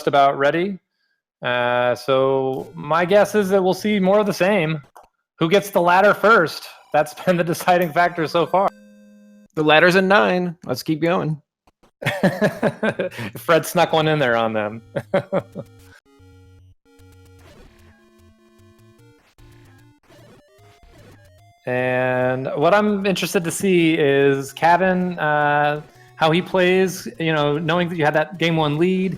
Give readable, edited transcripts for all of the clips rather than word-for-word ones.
just about ready. So my guess is that we'll see more of the same. Who gets the ladder first? That's been the deciding factor so far. The ladder's a 9. Let's keep going. Fred snuck one in there on them. And what I'm interested to see is Cavin, how he plays. You know, knowing that you had that game 1 lead,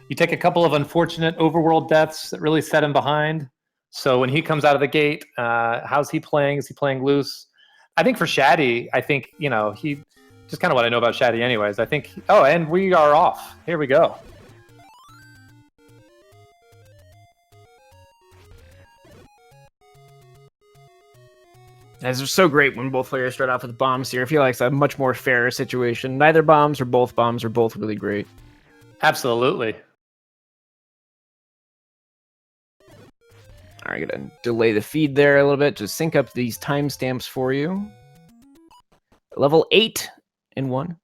you take a couple of unfortunate overworld deaths that really set him behind. So when he comes out of the gate, how's he playing? Is he playing loose? I think for Shatty, I think, you know, he just kind of what I know about Shatty anyways. I think, oh, and we are off. Here we go. It's so great when both players start off with bombs here. I feel like it's a much more fair situation. Neither bombs or both bombs are both really great. Absolutely. All right, gonna delay the feed there a little bit to sync up these timestamps for you. Level 8 in 1.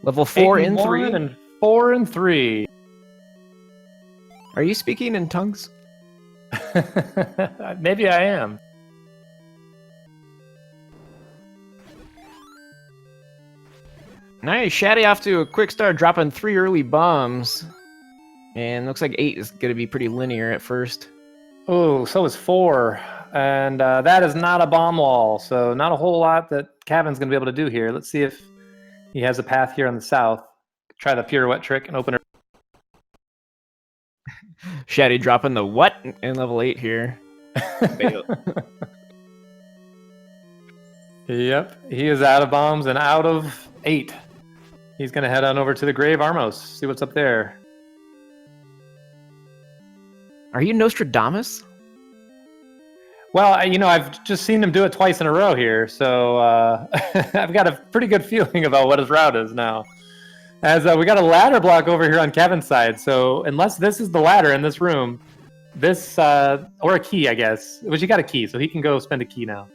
Level 4 in 3. And 4 and 3. Are you speaking in tongues? Maybe I am. Nice, Shatty off to a quick start, dropping 3 early bombs. And looks like 8 is going to be pretty linear at first. Oh, so is 4. And that is not a bomb wall, so not a whole lot that Cavin's going to be able to do here. Let's see if he has a path here on the south. Try the pirouette trick and open it. Shatty dropping the what in level 8 here. Yep, he is out of bombs and out of 8. He's going to head on over to the Grave Armos, see what's up there. Are you Nostradamus? Well, you know, I've just seen him do it twice in a row here, so I've got a pretty good feeling about what his route is now. As we got a ladder block over here on Kevin's side, so unless this is the ladder in this room, this, or a key, I guess. Which he got a key, so he can go spend a key now.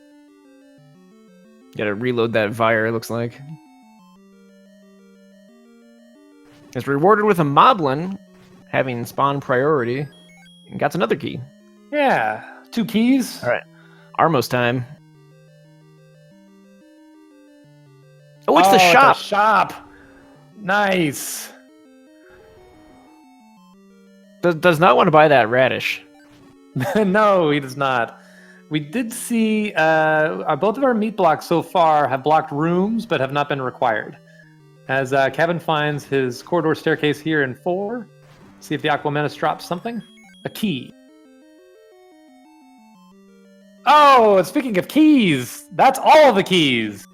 Gotta reload that Vire, it looks like. It's rewarded with a Moblin, having spawn priority. And got another key. Yeah, 2 keys. All right, Armos time. Oh, it's the shop. It's a shop. Nice. Does not want to buy that radish. No, he does not. We did see both of our meat blocks so far have blocked rooms, but have not been required. As Cavin finds his corridor staircase here in 4. See if the Aqua Menace drops something. A key. Oh, and speaking of keys, that's all of the keys.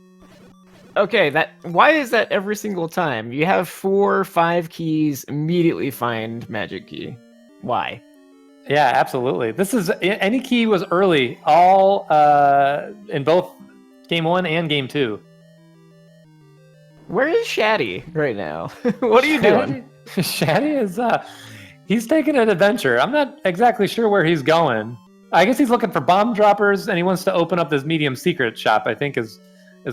Okay, why is that every single time? You have 4 or 5 keys, immediately find magic key. Why? Yeah, absolutely. This is any key was early, all in both game 1 and game 2. Where is Shatty right now? What are you doing? Shatty is he's taking an adventure. I'm not exactly sure where he's going. I guess he's looking for bomb droppers, and he wants to open up this medium secret shop, I think is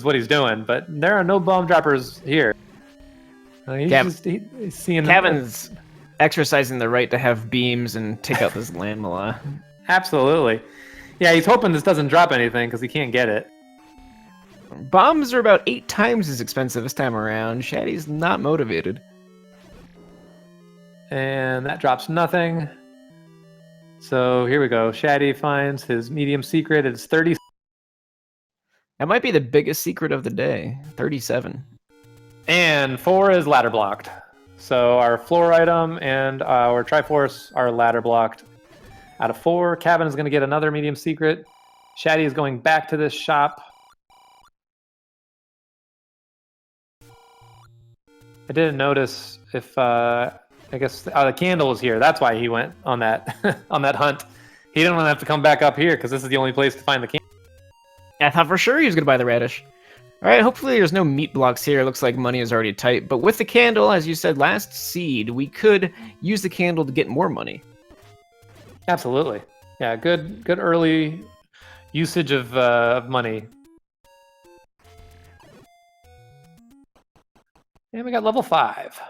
what he's doing. But there are no bomb droppers here. He's seeing Cavin's exercising the right to have beams and take out this Landmala. Absolutely. Yeah, he's hoping this doesn't drop anything because he can't get it. Bombs are about 8 times as expensive this time around. Shatty's not motivated. And that drops nothing. So here we go. Shatty finds his medium secret. It's 30. That might be the biggest secret of the day. 37. And 4 is ladder blocked. So our floor item and our Triforce are ladder blocked. Out of 4, Cavin is going to get another medium secret. Shatty is going back to this shop. I didn't notice if I guess the candle was here. That's why he went on that on that hunt. He didn't want to have to come back up here because this is the only place to find the candle. I thought for sure he was going to buy the radish. All right, hopefully there's no meat blocks here. It looks like money is already tight. But with the candle, as you said, last seed, we could use the candle to get more money. Absolutely. Yeah, good early usage of money. And we got level 5.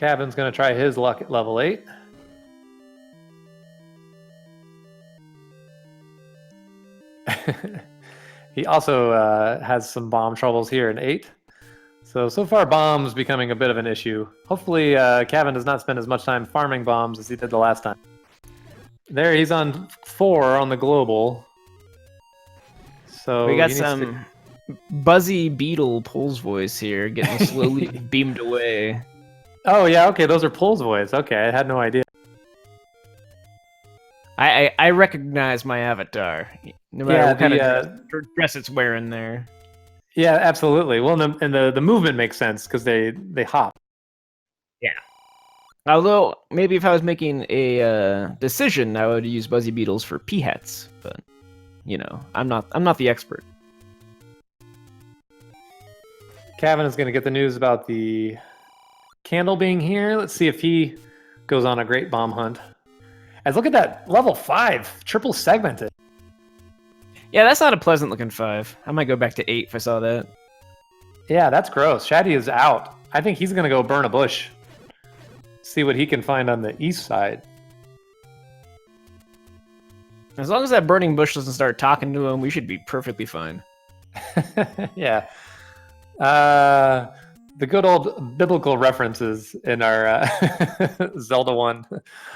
Cavin's going to try his luck at level 8. He also has some bomb troubles here in 8. So far bombs becoming a bit of an issue. Hopefully Cavin does not spend as much time farming bombs as he did the last time. There, he's on 4 on the global. So we got some buzzy beetle Pole's voice here, getting slowly beamed away. Oh yeah, okay, those are Pole's voice. Okay, I had no idea. I recognize my avatar, no matter what kind of dress it's wearing there. Yeah, absolutely. Well, and the movement makes sense because they hop. Yeah. Although maybe if I was making a decision, I would use Buzzy Beetles for Peahats, but you know, I'm not the expert. Cavin is going to get the news about the candle being here. Let's see if he goes on a great bomb hunt. And look at that, level 5, triple segmented. Yeah, that's not a pleasant looking 5. I might go back to 8 if I saw that. Yeah, that's gross. Shatty is out. I think he's going to go burn a bush. See what he can find on the east side. As long as that burning bush doesn't start talking to him, we should be perfectly fine. Yeah. The good old biblical references in our Zelda 1.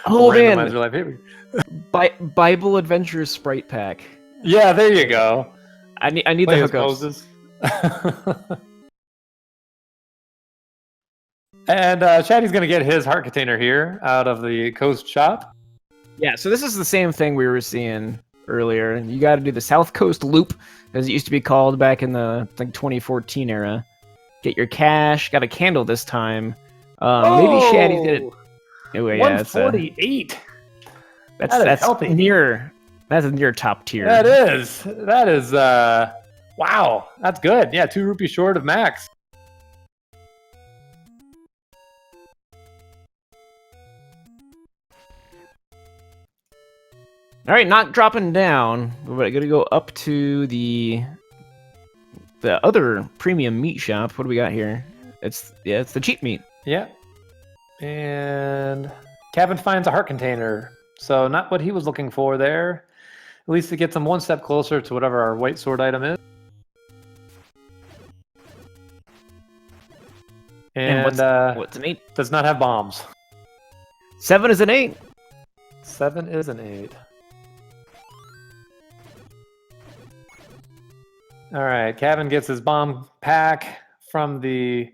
Oh man, Randomizer Bible Adventures Sprite Pack. Yeah, there you go. I need the hookups. And Shaddy's gonna get his heart container here out of the coast shop. Yeah, so this is the same thing we were seeing earlier. You got to do the South Coast Loop, as it used to be called back in the 2014 era. Get your cash. Got a candle this time. Maybe Shaddy did it. Oh, yeah, 148. That's healthy. Near. That's near top tier. That is. Wow. That's good. Yeah, 2 rupees short of max. All right, not dropping down. We're gonna go up to the other premium meat shop. What do we got here? It's the cheap meat. Yeah. And Cavin finds a heart container. So not what he was looking for there. At least it gets him one step closer to whatever our white sword item is. And what's an 8? Does not have bombs. 7 is an 8. 7 is an 8. All right, Cavin gets his bomb pack from the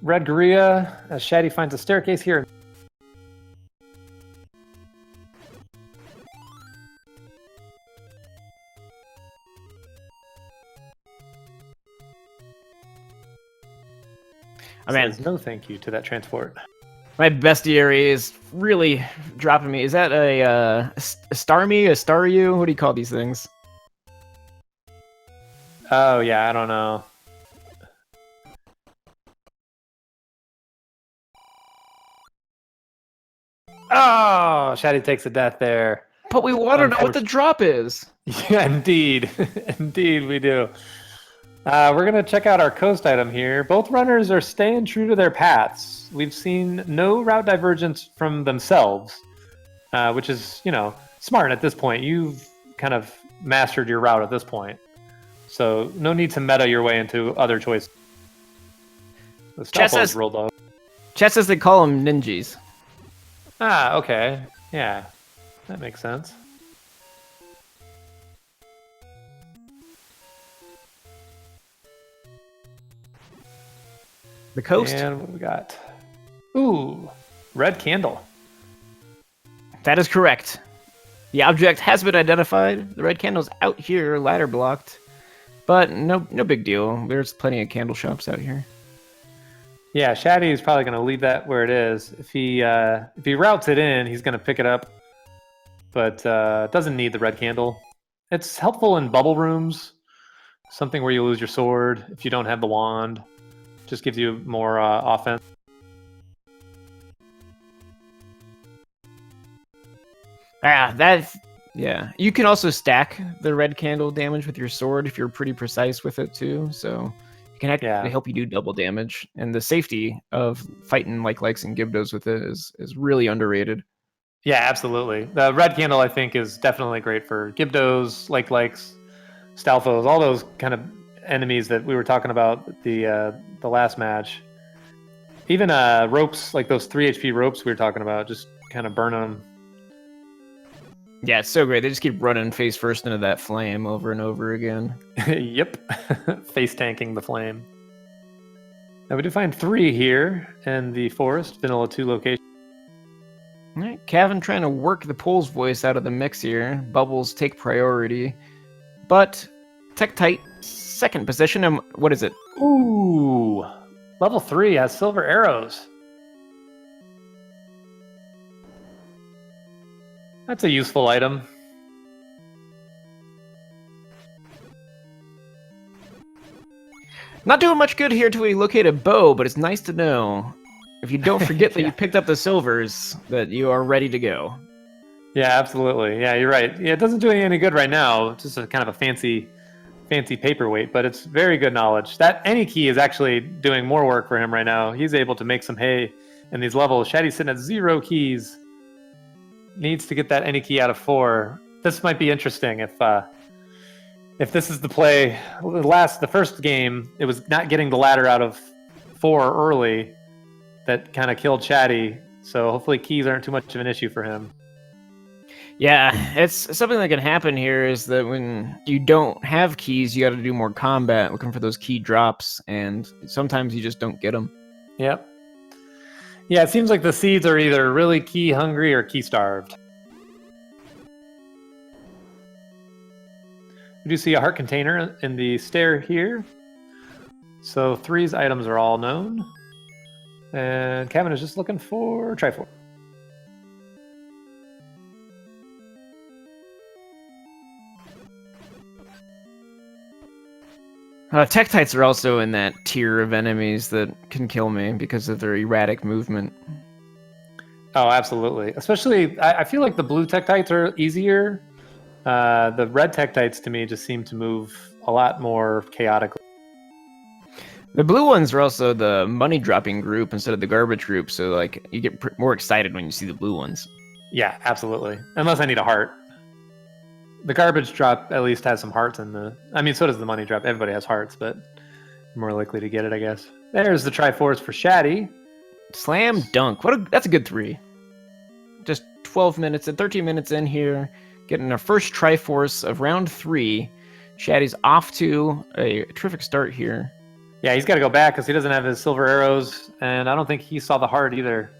Red Gorilla as Shaddy finds a staircase here. I mean, no thank you to that transport. My bestiary is really dropping me. Is that a star me, a star you? What do you call these things? Oh yeah, I don't know. Oh, Shaddy takes a death there. But we want to know what the drop is. Yeah, indeed. Indeed we do. We're going to check out our coast item here. Both runners are staying true to their paths. We've seen no route divergence from themselves, which is, smart at this point. You've kind of mastered your route at this point. So no need to meta your way into other choices. The stealth is real low. Chat says they call them ninjas. Ah, okay. Yeah, that makes sense. The coast? And what do we got? Ooh, red candle. That is correct. The object has been identified. The red candle's out here, ladder blocked. But no big deal. There's plenty of candle shops out here. Yeah, Shaddy is probably going to leave that where it is. If he routes it in, he's going to pick it up. But doesn't need the red candle. It's helpful in bubble rooms. Something where you lose your sword if you don't have the wand. Just gives you more offense. Yeah. You can also stack the red candle damage with your sword if you're pretty precise with it too. So It can actually Yeah. help you do double damage, and the safety of fighting likes and Gibdos with it is really underrated. Yeah, absolutely. The red candle, I think, is definitely great for Gibdos, likes, Stalfos, all those kind of enemies that we were talking about the last match. Even ropes, like those 3 HP ropes we were talking about, just kind of burning them. Yeah, it's so great. They just keep running face first into that flame over and over again. Yep. Face tanking the flame. Now we do find 3 here in the forest, Vanilla 2 location. All right, Cavin trying to work the Pole's voice out of the mix here. Bubbles take priority. But Tektite, second position. And what is it? Ooh. Level 3 has silver arrows. That's a useful item. Not doing much good here till we locate a bow, but it's nice to know. If you don't forget that Yeah. you picked up the silvers, that you are ready to go. Yeah, absolutely. Yeah, you're right. Yeah, it doesn't do any good right now. It's just a kind of a fancy paperweight, but it's very good knowledge. That any key is actually doing more work for him right now. He's able to make some hay in these levels. Shatty's sitting at 0 keys. Needs to get that any key out of 4. This might be interesting if this is the play. The first game, it was not getting the ladder out of 4 early that kind of killed Shatty. So hopefully keys aren't too much of an issue for him. Yeah, it's something that can happen here is that when you don't have keys, you got to do more combat looking for those key drops, and sometimes you just don't get them. Yep. Yeah, it seems like the seeds are either really key hungry or key starved. We do see a heart container in the stair here. So 3's items are all known. And Cavin is just looking for Triforce. Tektites are also in that tier of enemies that can kill me because of their erratic movement. Oh, absolutely. Especially, I feel like the blue Tektites are easier. The red Tektites, to me, just seem to move a lot more chaotically. The blue ones are also the money dropping group instead of the garbage group, so like you get more excited when you see the blue ones. Yeah, absolutely. Unless I need a heart. The garbage drop at least has some hearts in the... I mean, so does the money drop. Everybody has hearts, but you're more likely to get it, I guess. There's the Triforce for Shatty. Slam dunk. That's a good 3. Just 12 minutes and 13 minutes in here, getting our first Triforce of round 3. Shatty's off to a terrific start here. Yeah, he's got to go back because he doesn't have his silver arrows, and I don't think he saw the heart either.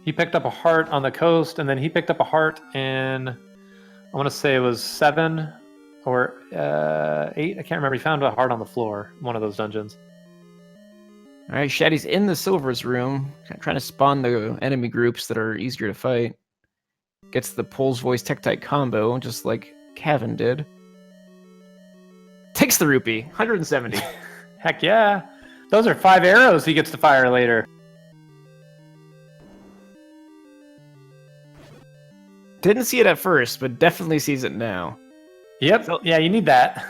He picked up a heart on the coast, and then he picked up a heart in, I want to say it was 7 or 8. I can't remember. He found a heart on the floor, one of those dungeons. All right, Shatty's in the silvers room, trying to spawn the enemy groups that are easier to fight. Gets the Pole's voice Tektite combo, just like Cavin did. Takes the rupee, 170. Heck yeah. Those are 5 arrows he gets to fire later. Didn't see it at first, but definitely sees it now. Yep. Yeah, you need that.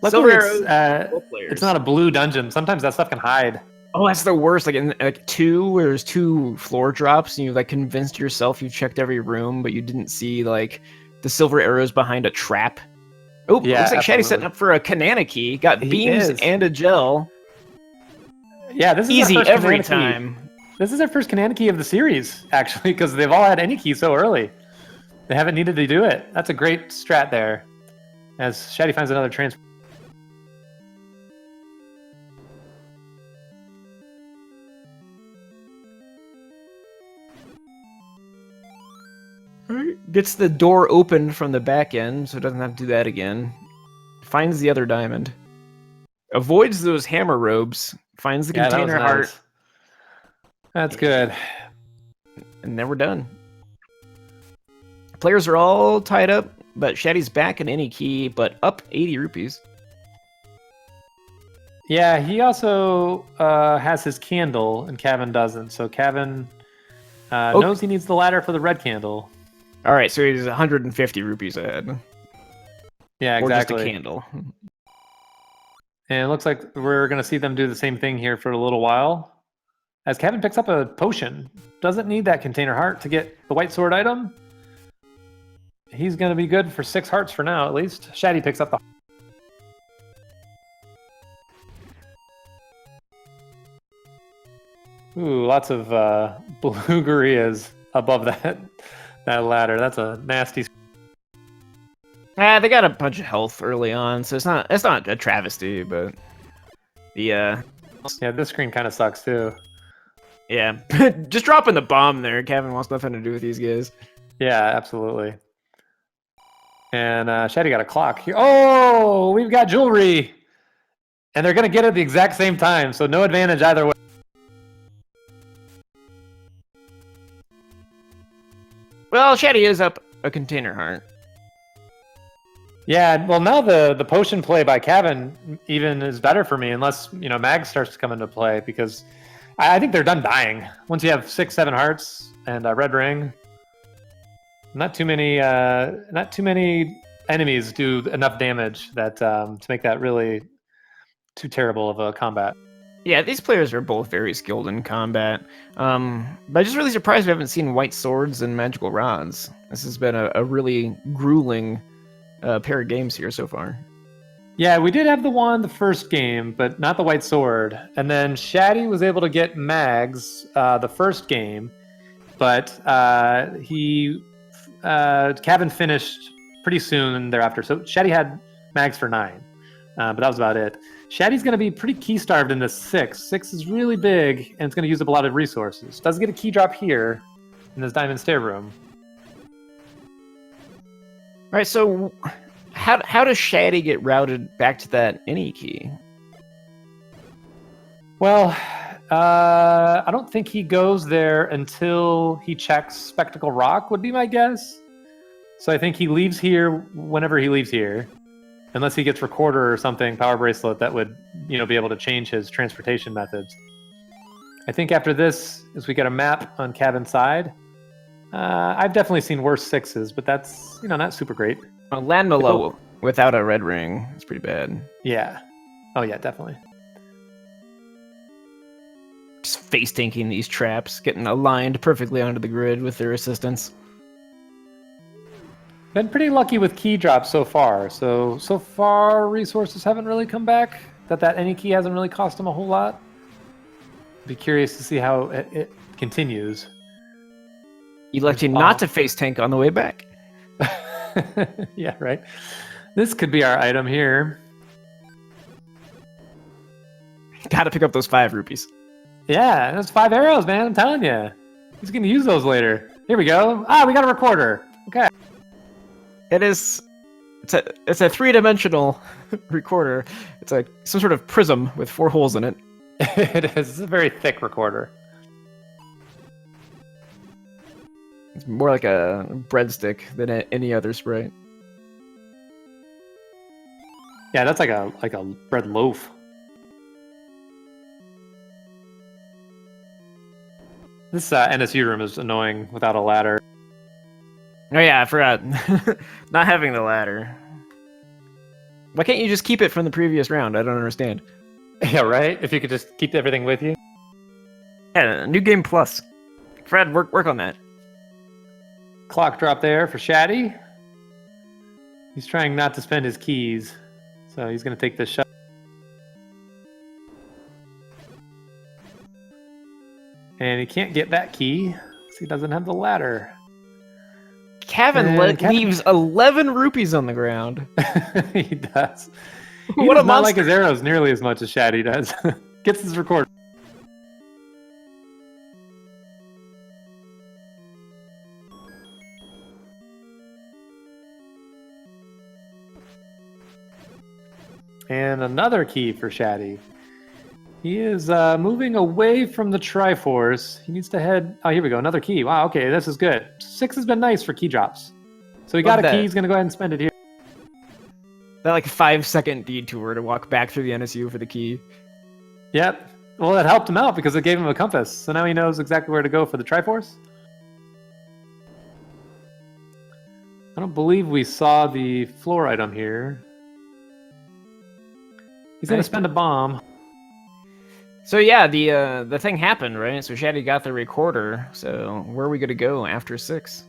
Silver Luckily, arrows, it's not a blue dungeon. Sometimes that stuff can hide. Oh, that's the worst. Like in 2, where there's 2 floor drops, and you like convinced yourself you checked every room, but you didn't see like the silver arrows behind a trap. Oh, Yeah, looks like absolutely. Shatty's setting up for a Kanana key. Got He beams is. and a gel. Yeah, this is Easy our first every Kanana key. time. This is our first Kanana key of the series, actually, because they've all had any key so early. They haven't needed to do it. That's a great strat there. As Shatty finds another transfer. Gets the door open from the back end, so it doesn't have to do that again. Finds the other diamond. Avoids those hammer robes. Finds the Yeah, that was container heart. nice. That's good. And then we're done. Players are all tied up, but Shatty's back in any key, but up 80 rupees. Yeah, he also has his candle, and Cavin doesn't. So Cavin knows he needs the ladder for the red candle. All right, so he's 150 rupees ahead. Yeah, Or just exactly. a candle. And it looks like we're going to see them do the same thing here for a little while. As Cavin picks up a potion. Doesn't need that container heart to get the white sword item. He's going to be good for 6 hearts for now, at least. Shatty picks up the... Ooh, lots of blue Gurias above that ladder. That's a nasty... They got a bunch of health early on, so it's not a travesty, but the Yeah, this screen kind of sucks too. yeah, just dropping the bomb there. Cavin wants nothing to do with these guys. Yeah, absolutely. And Shatty got a clock here. Oh, we've got jewelry, and they're gonna get it at the exact same time, so no advantage either way. Well, Shatty is up a container heart. Yeah, well, now the potion play by Cavin even is better for me, unless Mag starts to come into play, because I think they're done dying once you have 6, 7 hearts and a red ring. Not too many enemies do enough damage that to make that really too terrible of a combat. Yeah, these players are both very skilled in combat. But I'm just really surprised we haven't seen white swords and magical rods. This has been a really grueling pair of games here so far. Yeah, we did have the wand the first game, but not the white sword. And then Shatty was able to get mags the first game, but Cavin finished pretty soon thereafter. So Shatty had mags for 9, but that was about it. Shatty's going to be pretty key starved in this 6. 6 is really big, and it's going to use up a lot of resources. Does get a key drop here in this diamond stair room. All right, so how does Shatty get routed back to that any key? Well, I don't think he goes there until he checks Spectacle Rock, would be my guess. So I think he leaves here whenever he leaves here, unless he gets Recorder or something, Power Bracelet, that would be able to change his transportation methods. I think after this, as we get a map on Cavin's side, I've definitely seen worse 6s, but that's not super great. Land below without a red ring is pretty bad. Yeah. Oh yeah, definitely. Just face tanking these traps, getting aligned perfectly onto the grid with their assistance. Been pretty lucky with key drops so far. So far resources haven't really come back. That any key hasn't really cost them a whole lot. Be curious to see how it continues. Electing not to face tank on the way back. Yeah, right. This could be our item here. Gotta pick up those 5 rupees. Yeah, that's 5 arrows, man. I'm telling you. He's going to use those later. Here we go. We got a Recorder. Okay. It's a 3-dimensional recorder. It's some sort of prism with 4 holes in it. It is. It's a very thick Recorder. It's more like a breadstick than any other sprite. Yeah, that's like a bread loaf. This NSU room is annoying without a ladder. Oh yeah, I forgot. Not having the ladder. Why can't you just keep it from the previous round? I don't understand. Yeah, right? If you could just keep everything with you. Yeah, new game plus. Fred, work on that. Clock drop there for Shatty. He's trying not to spend his keys, so he's going to take this shot. And he can't get that key because he doesn't have the ladder. Cavin leaves 11 rupees on the ground. He does. He What does a not monster. like his arrows nearly as much as Shatty does. Gets his Recorder. And another key for Shatty. He is moving away from the Triforce. He needs to head... Oh, here we go. Another key. Wow, okay, this is good. 6 has been nice for key drops. So he got a key. He's going to go ahead and spend it here. That 5-second detour to walk back through the NSU for the key. Yep. Well, that helped him out because it gave him a compass. So now he knows exactly where to go for the Triforce. I don't believe we saw the floor item here. He's gonna spend a bomb. So yeah, the thing happened, right? So Shatty got the recorder. So where are we gonna go after 6?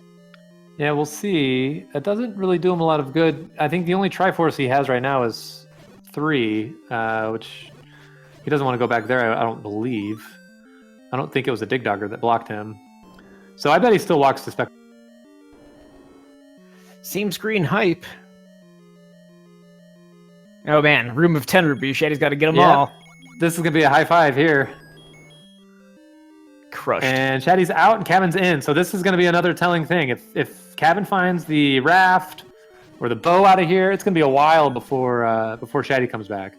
Yeah, we'll see. It doesn't really do him a lot of good. I think the only Triforce he has right now is 3, which he doesn't want to go back there, I don't believe. I don't think it was a Dig Dogger that blocked him. So I bet he still walks to Spec. Seems green hype. Oh man, room of 10 rupees. Shatty's got to get them all. This is going to be a high 5 here. Crushed. And Shatty's out and Cavin's in. So this is going to be another telling thing. If Cavin finds the raft or the bow out of here, it's going to be a while before Shatty comes back.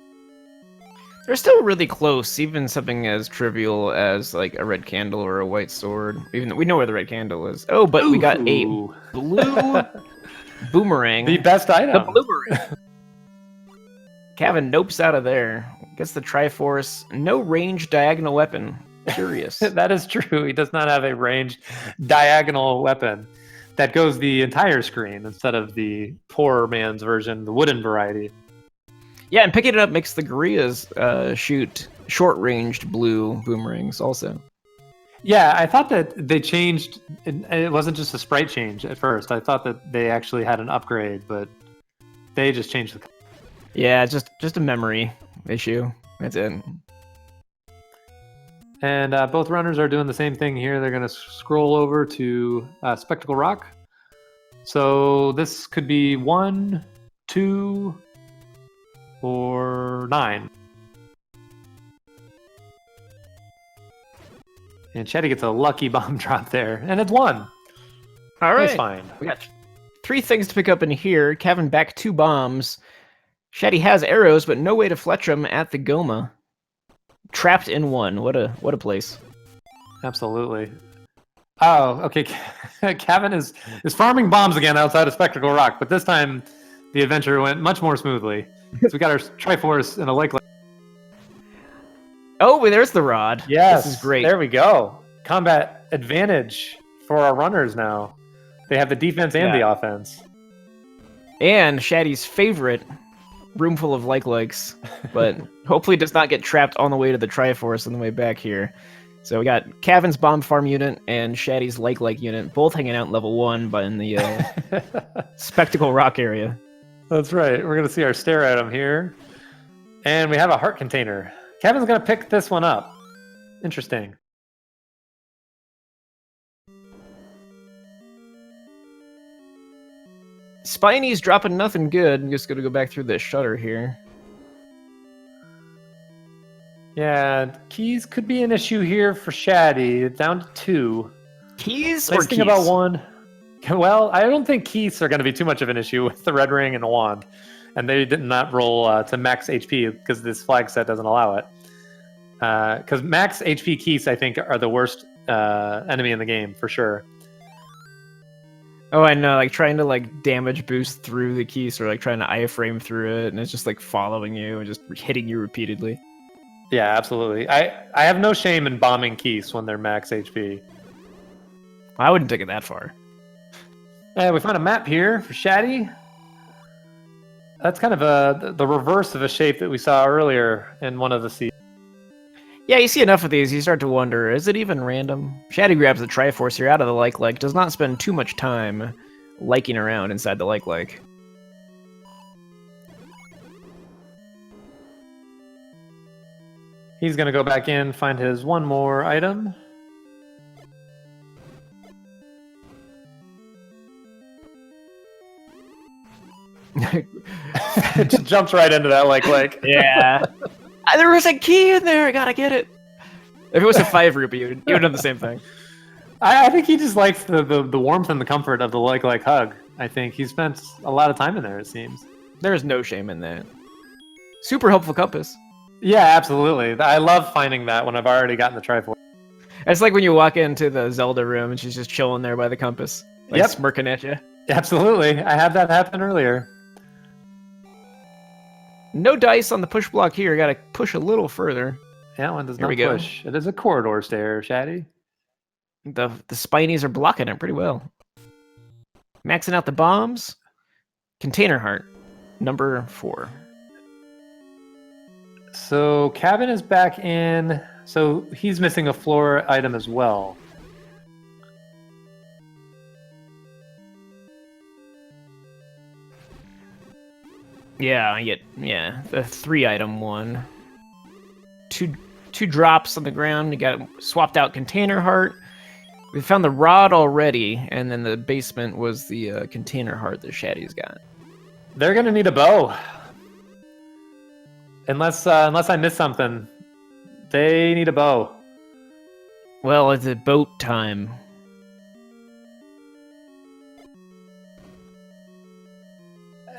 They're still really close, even something as trivial as like a red candle or a white sword. Even though we know where the red candle is. Oh, but we got a blue boomerang. The best item. The boomerang. Cavin nopes out of there. Gets the Triforce. No ranged diagonal weapon. Curious. That is true. He does not have a ranged diagonal weapon that goes the entire screen instead of the poor man's version, the wooden variety. Yeah, and picking it up makes the gorillas shoot short-ranged blue boomerangs also. Yeah, I thought that they changed. It wasn't just a sprite change at first. I thought that they actually had an upgrade, but they just changed the. Yeah, just a memory issue. That's it. And both runners are doing the same thing here. They're going to scroll over to Spectacle Rock. So this could be 1, 2, or 9. And Shetty gets a lucky bomb drop there. And it's 1. All right. That's fine. We got 3 things to pick up in here. Cavin back 2 bombs. Shetty has arrows, but no way to fletch them at the Goma. Trapped in 1. What a place. Absolutely. Oh, okay. Cavin is farming bombs again outside of Spectacle Rock, but this time the adventure went much more smoothly. So we got our Triforce and a lake. Oh, well, there's the rod. Yes, this is great. There we go. Combat advantage for our runners now. They have the defense and the offense. And Shatty's favorite room full of likes, but hopefully does not get trapped on the way to the Triforce on the way back here. So we got Cavin's bomb farm unit and Shatty's like unit, both hanging out in level 1, but in the Spectacle Rock area. That's right. We're going to see our stare item here. And we have a heart container. Cavin's going to pick this one up. Interesting. Spiny's dropping nothing good. I'm just going to go back through this shutter here. Yeah, keys could be an issue here for Shatty. Down to 2. Keys Nice or thing keys? about 1. Well, I don't think keys are going to be too much of an issue with the red ring and the wand. And they did not roll to max HP because this flag set doesn't allow it. Because max HP keys, I think, are the worst enemy in the game, for sure. Oh, I know, like trying to like damage boost through the keys or like trying to iframe through it, and it's just like following you and just hitting you repeatedly. Yeah, absolutely. I have no shame in bombing keys when they're max HP. I wouldn't take it that far. Yeah, we found a map here for Shatty. That's kind of the reverse of a shape that we saw earlier in one of the seasons. Yeah, you see enough of these, you start to wonder, is it even random? Shatty grabs the Triforce here out of the like, does not spend too much time liking around inside the like. He's going to go back in, find his one more item. It just jumps right into that like. Yeah. There was a key in there, I gotta get it. If it was a 5 rupee, you would have done the same thing. I think he just likes the warmth and the comfort of the like hug. I think he spent a lot of time in there, it seems. There is no shame in that. Super helpful compass. Yeah, absolutely. I love finding that when I've already gotten the Triforce. It's like when you walk into the Zelda room and she's just chilling there by the compass, like smirking at you. Absolutely. I had that happen earlier. No dice on the push block here. Gotta push a little further. Yeah, one does Here not we go. push. It is a corridor stair, Shatty. The Spinies are blocking it pretty well. Maxing out the bombs. Container heart. Number 4. So Cavin is back in. So he's missing a floor item as well. Yeah, I get the 3-item one. Two drops on the ground. You got swapped out container heart. We found the rod already, and then the basement was the container heart that Shatty's got. They're gonna need a bow. Unless I missed something, they need a bow. Well, it's a boat time.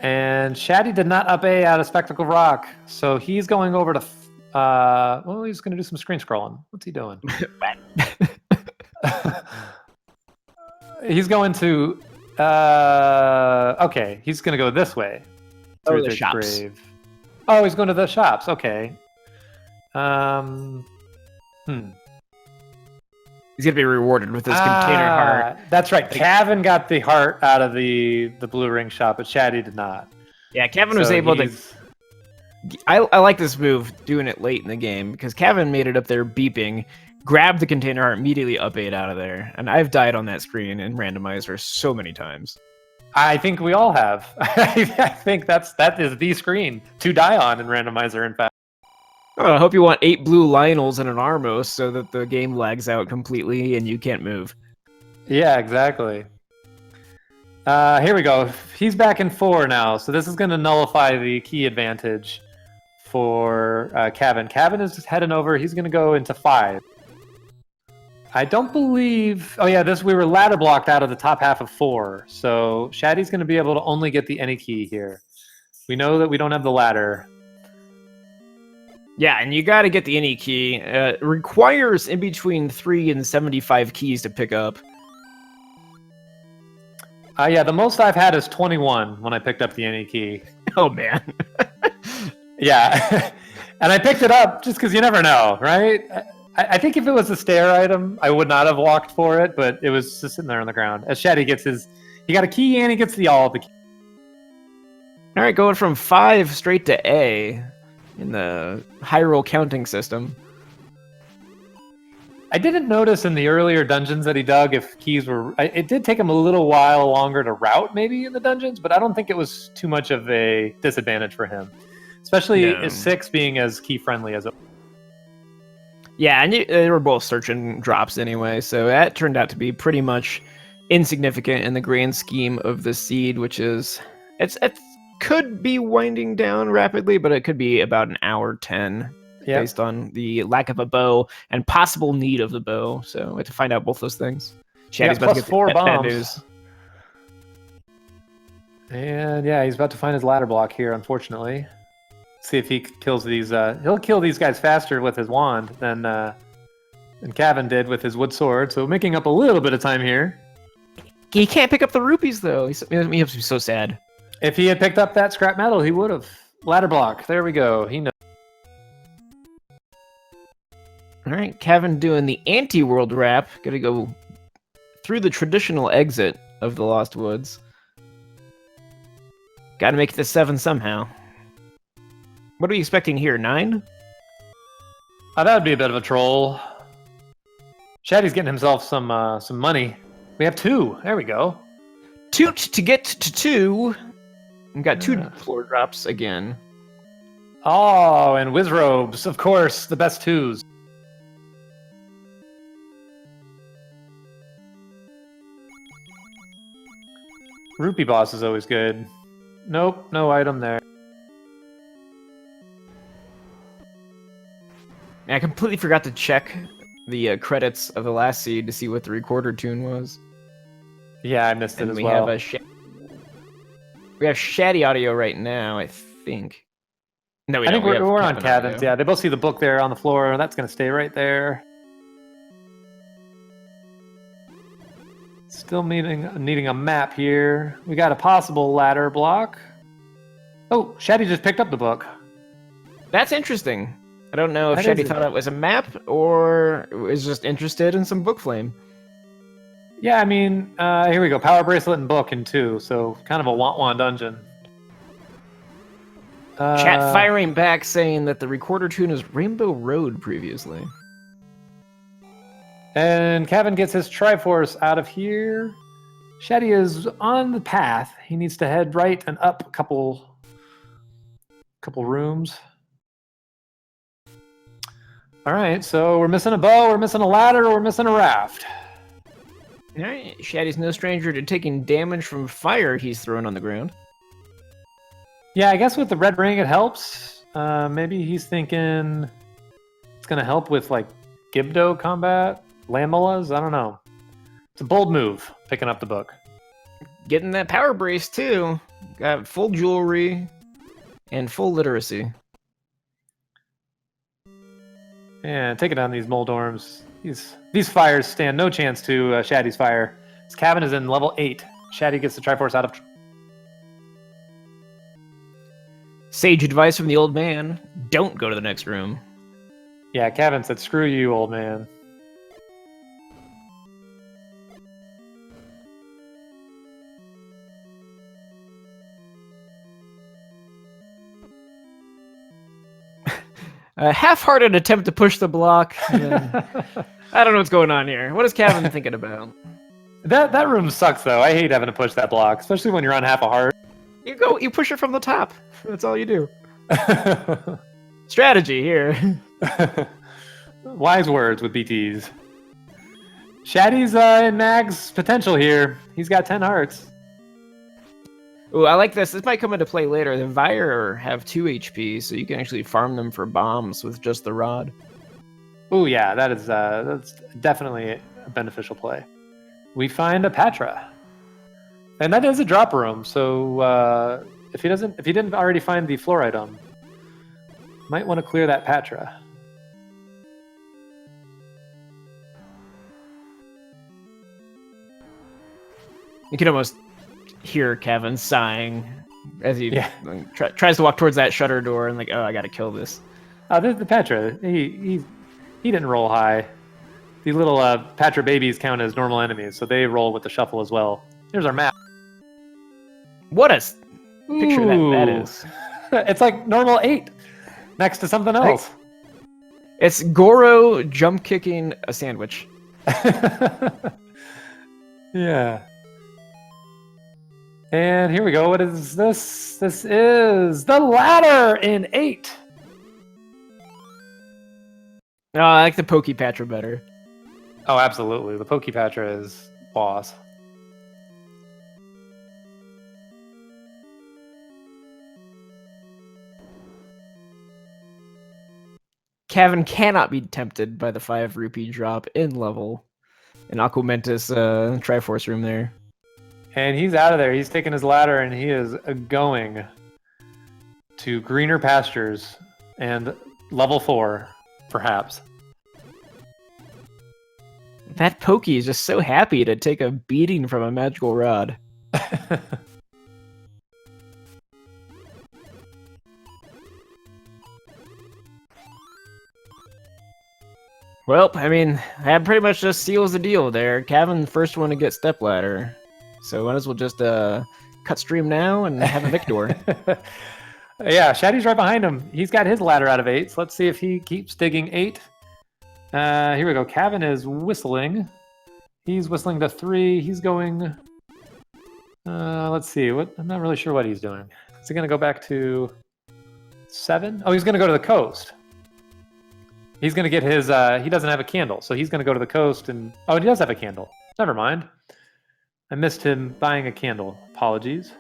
And Shatty did not up A out of Spectacle Rock, so he's going over to. Well, he's going to do some screen scrolling. What's he doing? He's going to. Okay, he's going to go this way. Through the shops. Grave. Oh, he's going to the shops. Okay. He's gonna be rewarded with his container heart. That's right. Cavin got the heart out of the blue ring shop, but Shatty did not. Yeah, Cavin was able to. I like this move, doing it late in the game, because Cavin made it up there beeping, grabbed the container heart, immediately up 8 out of there, and I've died on that screen in Randomizer so many times. I think we all have. I think that is the screen to die on in Randomizer. In fact. Oh, I hope you want 8 blue Lionels and an Armos so that the game lags out completely and you can't move. Yeah, exactly. Here we go. He's back in 4 now, so this is going to nullify the key advantage for Cavin. Cavin is just heading over. He's going to go into 5. I don't believe... Oh, yeah, we were ladder blocked out of the top half of 4, so Shatty's going to be able to only get the any key here. We know that we don't have the ladder. Yeah, and you got to get the any key. It requires in between 3 and 75 keys to pick up. Yeah, the most I've had is 21 when I picked up the any key. Oh, man. Yeah, and I picked it up just because you never know, right? I think if it was a stair item, I would not have walked for it, but it was just sitting there on the ground. As Shatty gets he got a key and he gets the key. All right, going from 5 straight to A. In the Hyrule counting system. I didn't notice in the earlier dungeons that he dug if keys were... It did take him a little while longer to route maybe in the dungeons, but I don't think it was too much of a disadvantage for him. Especially 6 being as key-friendly as it... Yeah, and they were both searching drops anyway, so that turned out to be pretty much insignificant in the grand scheme of the seed, which is... It's could be winding down rapidly, but it could be about an hour 10 based on the lack of a bow and possible need of the bow. So we have to find out both those things. Shatty's about to get 4 bombs. bad news. And yeah, he's about to find his ladder block here, unfortunately. See if he kills these. He'll kill these guys faster with his wand than Cavin did with his wood sword. So making up a little bit of time here. He can't pick up the rupees though. He must be so sad. If he had picked up that scrap metal, he would have. Ladder block. There we go. He knows. All right, Cavin doing the anti-world wrap. Gonna go through the traditional exit of the Lost Woods. Gotta make it to 7 somehow. What are we expecting here, 9? That would be a bit of a troll. Shatty's getting himself some money. We have 2. There we go. Toot to get to 2. We've got 2 floor drops again. Oh, and whiz robes, of course, the best 2s. Rupee boss is always good. Nope, no item there. I completely forgot to check the credits of the last seed to see what the recorder tune was. Yeah, I missed it as we well. We have Shatty audio right now, I think. No, we I don't. think we're on Cavin Cavin's. audio. Yeah, they both see the book there on the floor. That's going to stay right there. Still needing a map here. We got a possible ladder block. Oh, Shatty just picked up the book. That's interesting. I don't know if That Shatty is thought it was a map or was just interested in some book flame. Yeah, I mean, here we go. Power bracelet and book in 2, so kind of a want-want dungeon. Chat firing back saying that the recorder tune is Rainbow Road previously. And Cavin gets his Triforce out of here. Shatty is on the path. He needs to head right and up a couple rooms. All right, so we're missing a bow, we're missing a ladder, we're missing a raft. All right, Shatty's no stranger to taking damage from fire he's thrown on the ground. Yeah, I guess with the red ring it helps. Maybe he's thinking it's going to help with like Gibdo combat, Lamelas, I don't know. It's a bold move, picking up the book. Getting that power brace too. Got full jewelry and full literacy. And taking down these Moldorms. These fires stand no chance to Shatty's fire. This cabin is in level 8. Shatty gets the Triforce out of... Sage advice from the old man. Don't go to the next room. Yeah, Cavin said, screw you, old man. A half-hearted attempt to push the block. I don't know what's going on here. What is Cavin thinking about? That room sucks, though. I hate having to push that block, especially when you're on half a heart. You push it from the top. That's all you do. Strategy here. Wise words with BTs. Shatty's in Mag's potential here. He's got 10 hearts. Ooh, I like this. This might come into play later. The Vire have 2 HP, so you can actually farm them for bombs with just the rod. Ooh, yeah, that's definitely a beneficial play. We find a Patra. And that is a drop room, so if he didn't already find the floor item, might want to clear that Patra. You can almost hear Kevin sighing as he tries to walk towards that shutter door and like, oh, I gotta kill this. The Patra, he didn't roll high. These little Patra babies count as normal enemies, so they roll with the shuffle as well. Here's our map. What a picture that is. It's like normal 8 next to something else. It's Goro jump kicking a sandwich. Yeah. And here we go. What is this? This is the ladder in 8. Oh, I like the Pokey Patra better. Oh, absolutely. The Pokey Patra is boss. Cavin cannot be tempted by the 5 rupee drop in level in Aquamentus Triforce room there. And he's out of there. He's taking his ladder and he is going to greener pastures and level 4, perhaps. That Pokey is just so happy to take a beating from a magical rod. Well, I mean, that pretty much just seals the deal there. Cavin, the first one to get stepladder. So might as well just cut stream now and have a victor. Yeah, Shatty's right behind him. He's got his ladder out of 8. So let's see if he keeps digging 8. Here we go. Cavin is whistling. He's whistling to 3. He's going... let's see. I'm not really sure what he's doing. Is he going to go back to 7? Oh, he's going to go to the coast. He's going to get his... he doesn't have a candle, so he's going to go to the coast and... Oh, he does have a candle. Never mind. I missed him buying a candle. Apologies.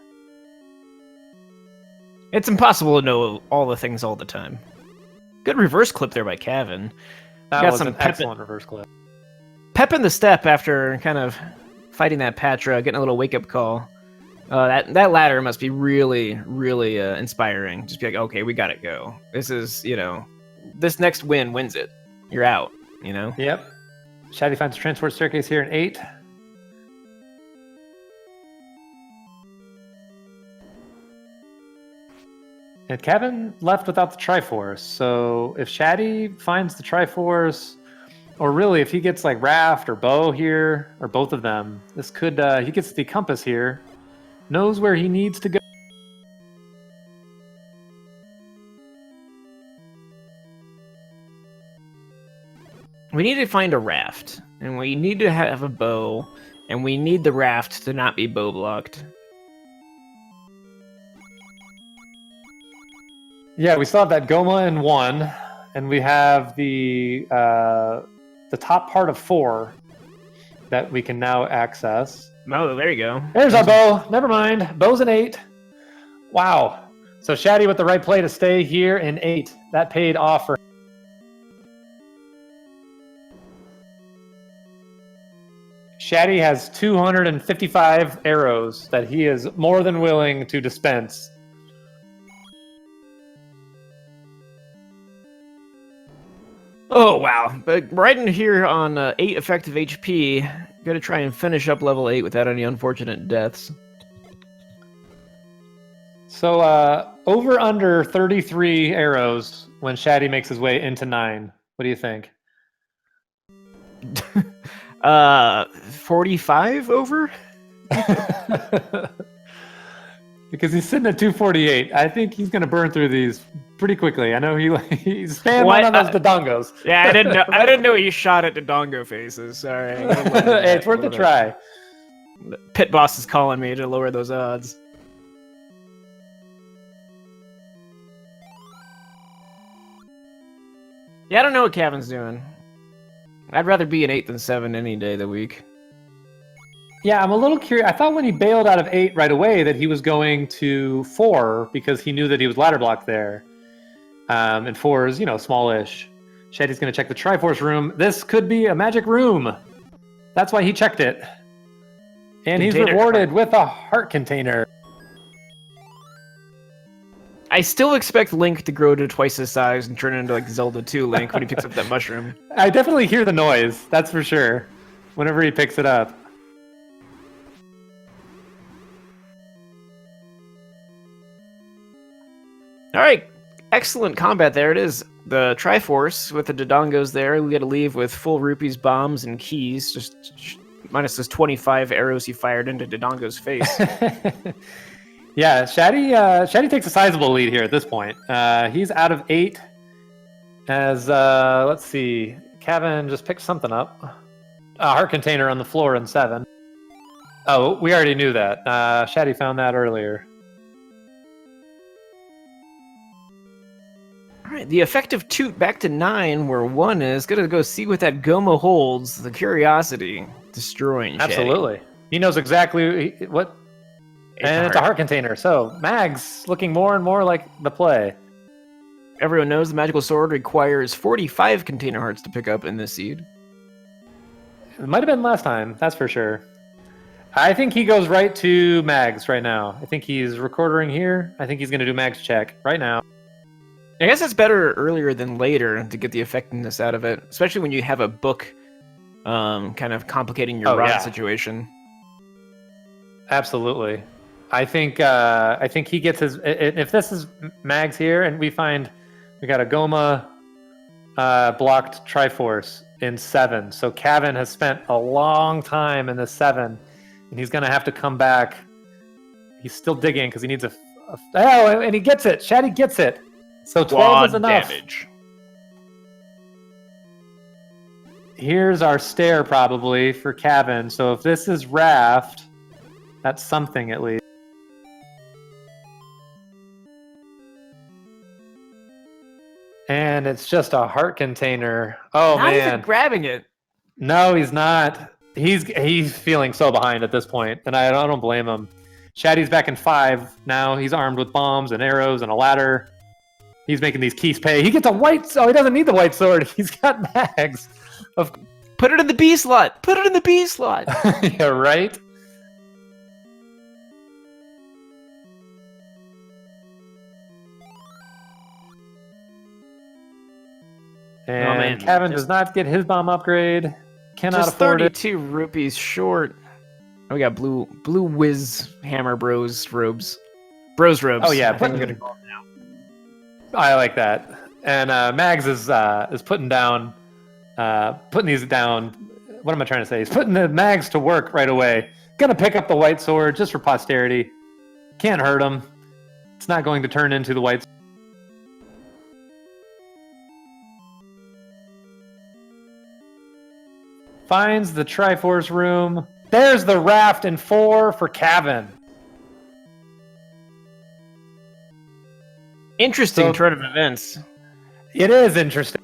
It's impossible to know all the things all the time. Good reverse clip there by Cavin. That was an excellent reverse clip. Pep in the step after kind of fighting that Patra, getting a little wake-up call. That ladder must be really, really inspiring. Just be like, okay, we gotta go. This is, this next win wins it. You're out, Yep. Shatty finds transport staircase here in 8. And Cavin left without the Triforce, so if Shatty finds the Triforce, or really if he gets like Raft or Bow here, or both of them, this could, he gets the compass here, knows where he needs to go. We need to find a raft, and we need to have a bow, and we need the raft to not be bow blocked. Yeah, we still have that Goma in 1, and we have the top part of 4 that we can now access. Oh, there you go. There's our bow. Never mind. Bow's an 8. Wow. So Shatty with the right play to stay here in 8. That paid off for. Shatty has 255 arrows that he is more than willing to dispense. Oh, wow. But right in here on 8 effective HP, gonna try and finish up level 8 without any unfortunate deaths. So, over under 33 arrows when Shatty makes his way into 9. What do you think? 45 over? Because he's sitting at 248. I think he's going to burn through these pretty quickly. I know he's spam one of those Dodongos. Yeah, I didn't know. I didn't know he shot at Dodongo faces. Sorry. Hey, it's worth a try. Pit boss is calling me to lower those odds. Yeah, I don't know what Cavin's doing. I'd rather be an 8 than 7 any day of the week. Yeah, I'm a little curious. I thought when he bailed out of 8 right away that he was going to 4 because he knew that he was ladder blocked there. And 4 is, smallish. Shatty's going to check the Triforce room. This could be a magic room. That's why he checked it. And he's rewarded with a heart container. I still expect Link to grow to twice his size and turn into like Zelda 2 Link when he picks up that mushroom. I definitely hear the noise, that's for sure, whenever he picks it up. Alright, excellent combat there. It is the Triforce with the Dodongos there. We got to leave with full rupees, bombs, and keys. Just minus those 25 arrows he fired into Dodongo's face. Yeah, Shatty takes a sizable lead here at this point. He's out of 8. As let's see, Cavin just picked something up. A heart container on the floor in 7. Oh, we already knew that. Shatty found that earlier. All right, the effective toot back to 9, where 1 is. Gonna go see what that Goma holds. The curiosity destroying. Absolutely, Shatty. He knows exactly what. It's a heart container. So Mags looking more and more like the play. Everyone knows the magical sword requires 45 container hearts to pick up in this seed. It might have been last time, that's for sure. I think he goes right to Mags right now. I think he's recording here. I think he's going to do Mags check right now. I guess it's better earlier than later to get the effectiveness out of it, especially when you have a book kind of complicating your rod situation. Absolutely. I think he gets his. If this is Mags here, and we find we got a Goma blocked Triforce in 7, so Cavin has spent a long time in the 7, and he's gonna have to come back. He's still digging because he needs and he gets it. Shatty gets it. So 12 is enough. Damage. Here's our stair probably for Cavin. So if this is Raft, that's something at least. And it's just a heart container. Oh, Not man. even grabbing it. No, he's not. He's feeling so behind at this point, and I don't blame him. Shatty's back in 5 now. He's armed with bombs and arrows and a ladder. He's making these keys pay. He gets a white... Oh, he doesn't need the white sword. He's got Mags. Put it in the B slot. Put it in the B slot. Yeah, right? And Cavin does not get his bomb upgrade. Cannot just afford 32 rupees short. Oh, we got blue whiz hammer bros robes. Bros robes. Oh yeah, I think I'm gonna call them now. I like that. And Mags is putting these down. What am I trying to say? He's putting the Mags to work right away. Gonna pick up the white sword just for posterity. Can't hurt him. It's not going to turn into the white sword. Finds the Triforce room. There's the raft in 4 for Cavin. Interesting turn of events. It is interesting.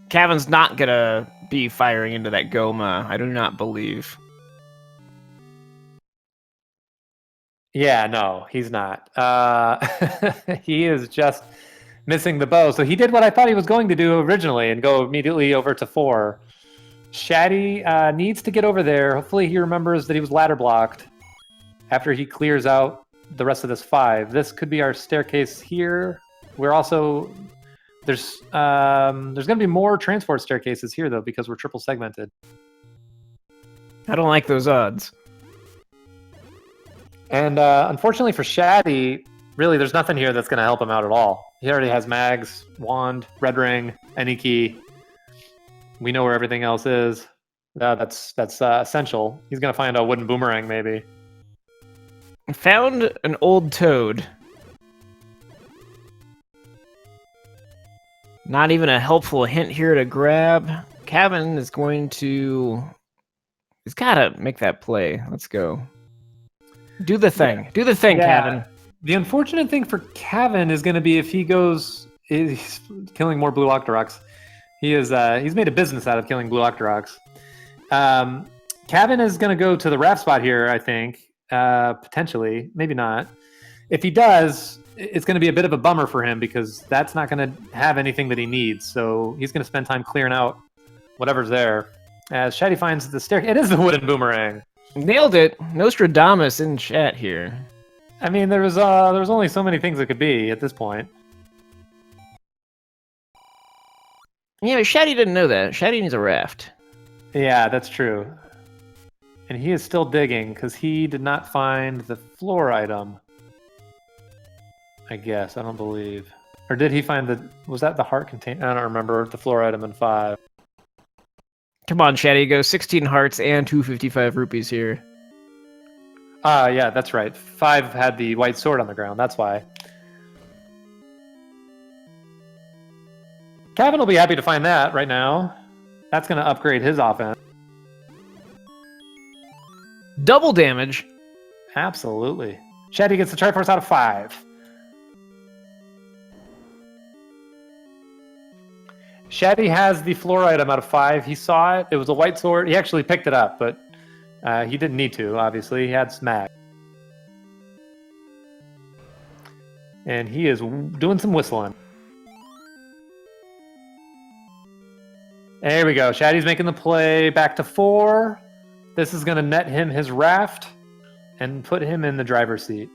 Cavin's not gonna be firing into that Goma. I do not believe. Yeah, no, he's not. He is just missing the bow. So he did what I thought he was going to do originally and go immediately over to 4. Shatty needs to get over there. Hopefully he remembers that he was ladder blocked after he clears out the rest of this 5. This could be our staircase here. We're also... There's going to be more transport staircases here, though, because we're triple segmented. I don't like those odds. And unfortunately for Shatty, really, there's nothing here that's going to help him out at all. He already has Mags, Wand, Red Ring, any key. We know where everything else is. That's essential. He's going to find a wooden boomerang, maybe. Found an old toad. Not even a helpful hint here to grab. Cavin is going to... He's got to make that play. Let's go. Do the thing. Yeah. Do the thing, yeah. Cavin. The unfortunate thing for Cavin is going to be if he goes... He's killing more blue Octoroks. He's made a business out of killing blue Octoroks. Cavin is going to go to the raft spot here, I think. Potentially. Maybe not. If he does... It's going to be a bit of a bummer for him because that's not going to have anything that he needs. So he's going to spend time clearing out whatever's there. As Shatty finds the stair, it is the wooden boomerang. Nailed it. Nostradamus in chat here. I mean, there was only so many things it could be at this point. Yeah, but Shatty didn't know that. Shatty needs a raft. Yeah, that's true. And he is still digging because he did not find the floor item. I guess. I don't believe. Or did he find the... Was that the heart container? I don't remember. The floor item in 5. Come on, Shatty. Go 16 hearts and 255 rupees here. Yeah, that's right. 5 had the white sword on the ground. That's why. Cavin will be happy to find that right now. That's going to upgrade his offense. Double damage. Absolutely. Shatty gets the Triforce out of 5. Shatty has the floor item out of 5. He saw it. It was a white sword. He actually picked it up, but he didn't need to, obviously. He had smack. And he is doing some whistling. There we go. Shatty's making the play back to 4. This is going to net him his raft and put him in the driver's seat.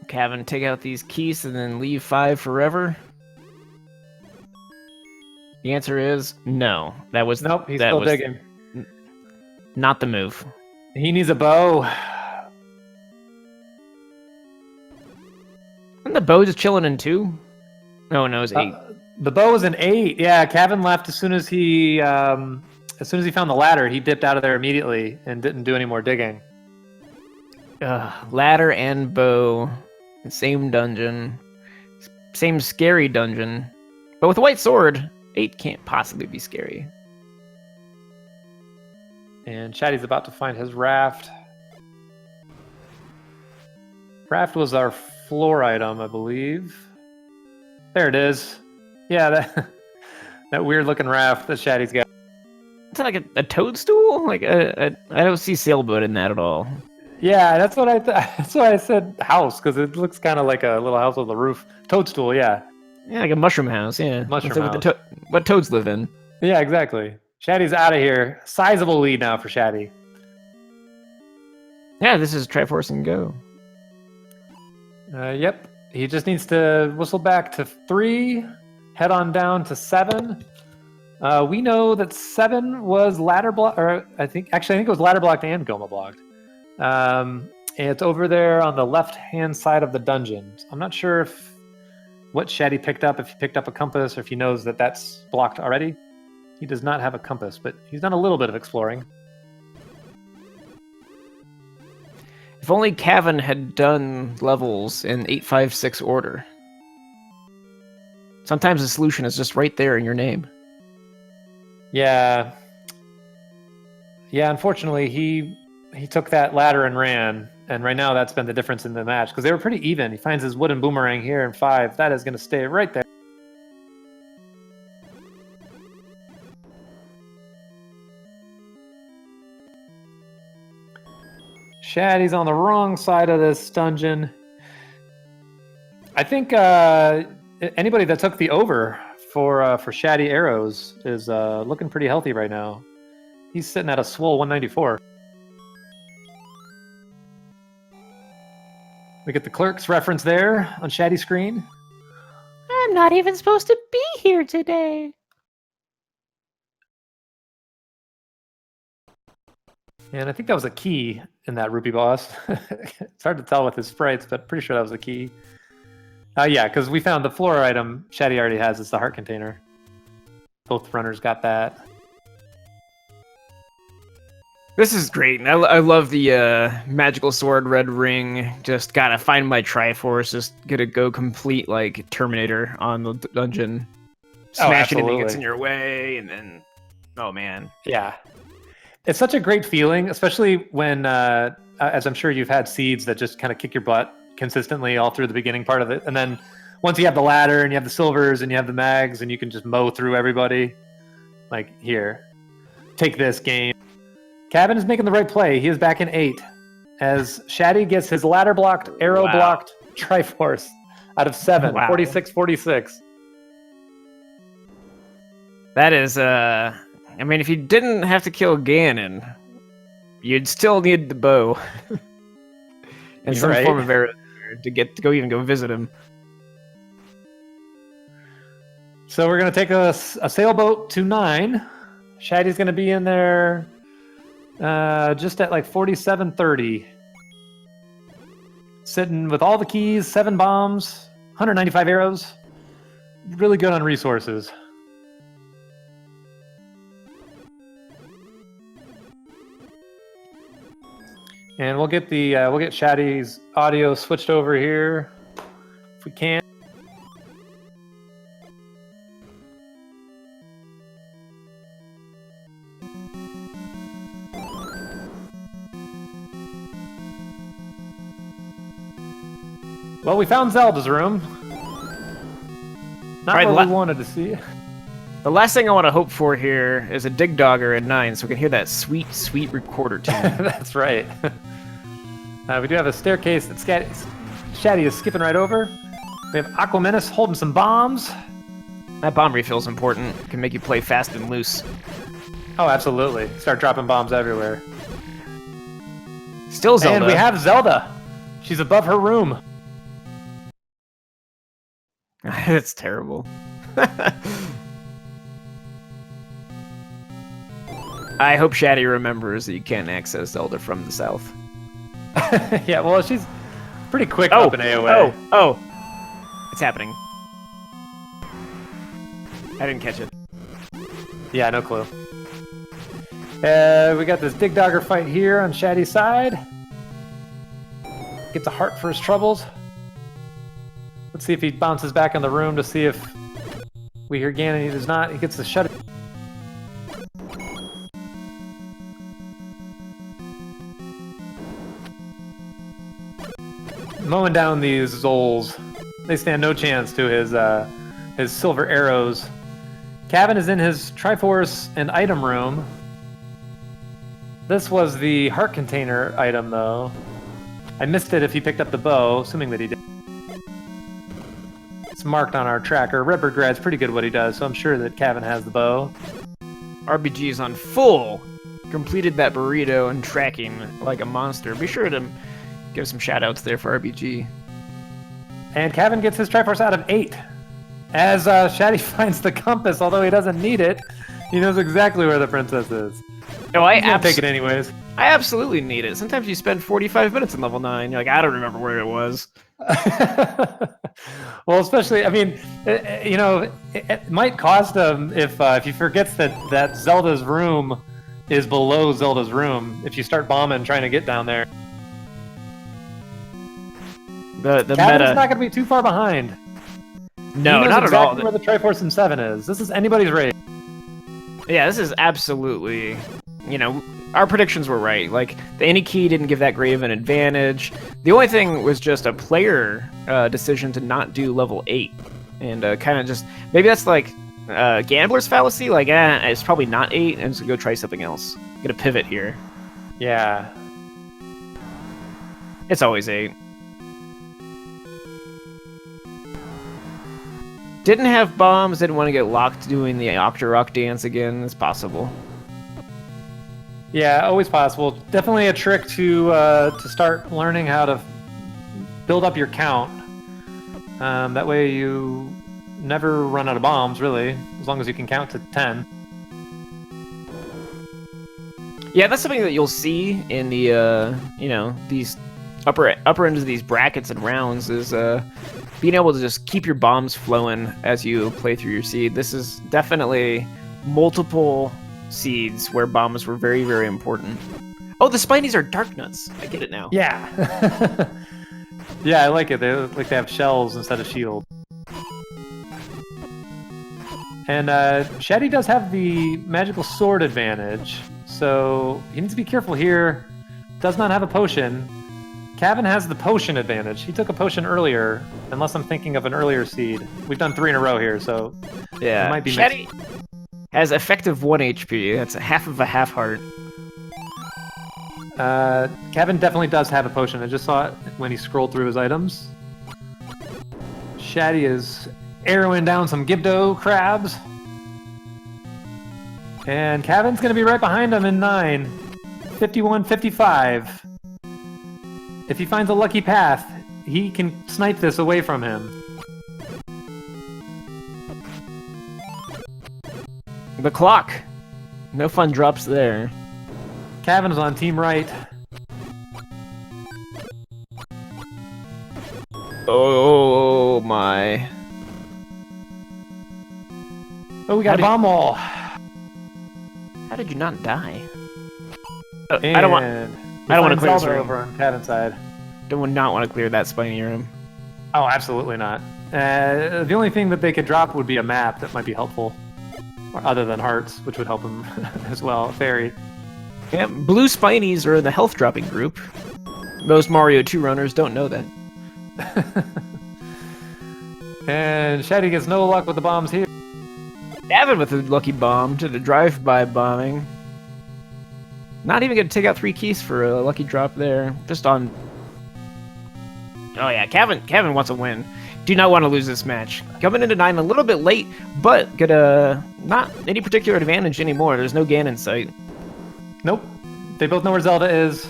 Cavin, take out these keys and then leave 5 forever? The answer is no. That was nope. He's still digging. Not the move. He needs a bow. And the bow just chilling in 2? No, it's 8. The bow was an 8. Yeah, Cavin left as soon as he found the ladder. He dipped out of there immediately and didn't do any more digging. Ladder and bow. Same dungeon. Same scary dungeon. But with a white sword, 8 can't possibly be scary. And Shatty's about to find his raft. Raft was our floor item, I believe. There it is. Yeah, that weird looking raft that Shatty's got. It's like a toadstool? Like I don't see sailboat in that at all. Yeah, that's what I said house, because it looks kind of like a little house with a roof. Toadstool, yeah. Yeah, like a mushroom house, yeah. Mushroom house. What toads live in. Yeah, exactly. Shatty's out of here. Sizable lead now for Shatty. Yeah, this is Triforce and go. Yep. He just needs to whistle back to 3, head on down to 7. We know that 7 was ladder block, or I think it was ladder blocked and Goma blocked. It's over there on the left-hand side of the dungeon. I'm not sure what Shatty picked up, if he picked up a compass, or if he knows that that's blocked already. He does not have a compass, but he's done a little bit of exploring. If only Cavin had done levels in 856 order. Sometimes the solution is just right there in your name. Yeah. Yeah, unfortunately, he took that ladder and ran, and right now that's been the difference in the match, because they were pretty even. He finds his wooden boomerang here in 5. That is going to stay right there. Shatty's on the wrong side of this dungeon. I think anybody that took the over for Shatty arrows is looking pretty healthy right now. He's sitting at a swole 194. We get the clerk's reference there on Shatty's screen. I'm not even supposed to be here today. And I think that was a key in that rupee boss. It's hard to tell with his sprites, but pretty sure that was a key. Yeah, because we found the floor item Shatty already has. It's the heart container. Both runners got that. This is great. And I love the magical sword, red ring. Just gotta find my Triforce. Just gonna go complete like Terminator on the dungeon. Smash anything that's in your way, and then, oh man. Yeah. It's such a great feeling, especially when, as I'm sure you've had seeds that just kind of kick your butt consistently all through the beginning part of it. And then once you have the ladder and you have the silvers and you have the mags and you can just mow through everybody. Like, here, take this game. Cavin is making the right play. He is back in 8 as Shatty gets his ladder blocked, arrow blocked Triforce out of 7, 46-46. That is, I mean, if you didn't have to kill Ganon, you'd still need the bow and some form of arrow to go visit him. So we're gonna take a sailboat to 9. Shatty's gonna be in there just at like 4730, sitting with all the keys, 7 bombs, 195 arrows. Really good on resources. And we'll get Shatty's audio switched over here if we can. Well, we found Zelda's room. Not what we wanted to see. The last thing I want to hope for here is a dig dogger at 9, so we can hear that sweet, sweet recorder tune. That's right. We do have a staircase that Shatty is skipping right over. We have Aquamenus holding some bombs. That bomb refill is important. It can make you play fast and loose. Oh, absolutely. Start dropping bombs everywhere. Still Zelda. And we have Zelda. She's above her room. That's terrible. I hope Shatty remembers that you can't access Zelda from the south. Yeah, well, she's pretty quick up in AoE. Oh, it's happening. I didn't catch it. Yeah, no clue. We got this Dig Dogger fight here on Shatty's side. Gets a heart for his troubles. Let's see if he bounces back in the room to see if we hear Ganon. He does not. He gets the shut. Mowing down these Zols. They stand no chance to his silver arrows. Cavin is in his Triforce and item room. This was the heart container item, though. I missed it if he picked up the bow, assuming that he did. It's marked on our tracker. Redbird Grad's pretty good at what he does, so I'm sure that Cavin has the bow. RBG is on full. Completed that burrito and tracking like a monster. Be sure to give some shout-outs there for RBG. And Cavin gets his Triforce out of 8. As Shatty finds the compass, although he doesn't need it, he knows exactly where the princess is. No, I can't take it anyways. I absolutely need it. Sometimes you spend 45 minutes in level 9. You're like, I don't remember where it was. Well, especially, I mean, it might cost him if he forgets that Zelda's room is below Zelda's room. If you start bombing trying to get down there. The Cavin's meta. not going to be too far behind. No, he knows not exactly at all. where the Triforce in 7 is. This is anybody's race. Yeah, this is absolutely, you know, our predictions were right. Like, the any key didn't give that great of an advantage. The only thing was just a player decision to not do level 8. And kind of just, maybe that's like gambler's fallacy. Like, it's probably not 8, and just go try something else. Get a pivot here. Yeah. It's always 8. Didn't have bombs, didn't want to get locked doing the Octorok dance again. It's possible. Yeah, always possible. Definitely a trick to start learning how to build up your count. That way you never run out of bombs, really, as long as you can count to 10. Yeah, that's something that you'll see in the, you know, these upper ends of these brackets and rounds is being able to just keep your bombs flowing as you play through your seed. This is definitely multiple seeds where bombs were very, very important. Oh, the Spinies are dark nuts. I get it now. Yeah. Yeah, I like it. They look like they have shells instead of shield. And Shatty does have the magical sword advantage, so he needs to be careful here. Does not have a potion. Cavin has the potion advantage. He took a potion earlier, unless I'm thinking of an earlier seed. We've done 3 in a row here, so yeah. it might be Shatty has effective 1 HP. That's a half of a half heart. Cavin definitely does have a potion. I just saw it when he scrolled through his items. Shatty is arrowing down some Gibdo crabs. And Cavin's going to be right behind him in 9. 51-55. If he finds a lucky path, he can snipe this away from him. The clock. No fun drops there. Cavin is on team right. Oh my. Oh, we got a bomb wall. How did you not die? Oh, And I don't want to clear this Zelda room. over on Cavin's side. Would not want to clear that spiny room. Oh, absolutely not. The only thing that they could drop would be a map that might be helpful. Or other than hearts, which would help them as well. Fairy. Yeah, blue spinies are in the health dropping group. Most Mario 2 runners don't know that. And Shatty gets no luck with the bombs here. Gavin with a lucky bomb to the drive-by bombing. Not even going to take out 3 keys for a lucky drop there. Just on... Oh yeah, Cavin wants a win. Do not want to lose this match. Coming into 9 a little bit late, but get not any particular advantage anymore. There's no Ganon in sight. Nope. They both know where Zelda is.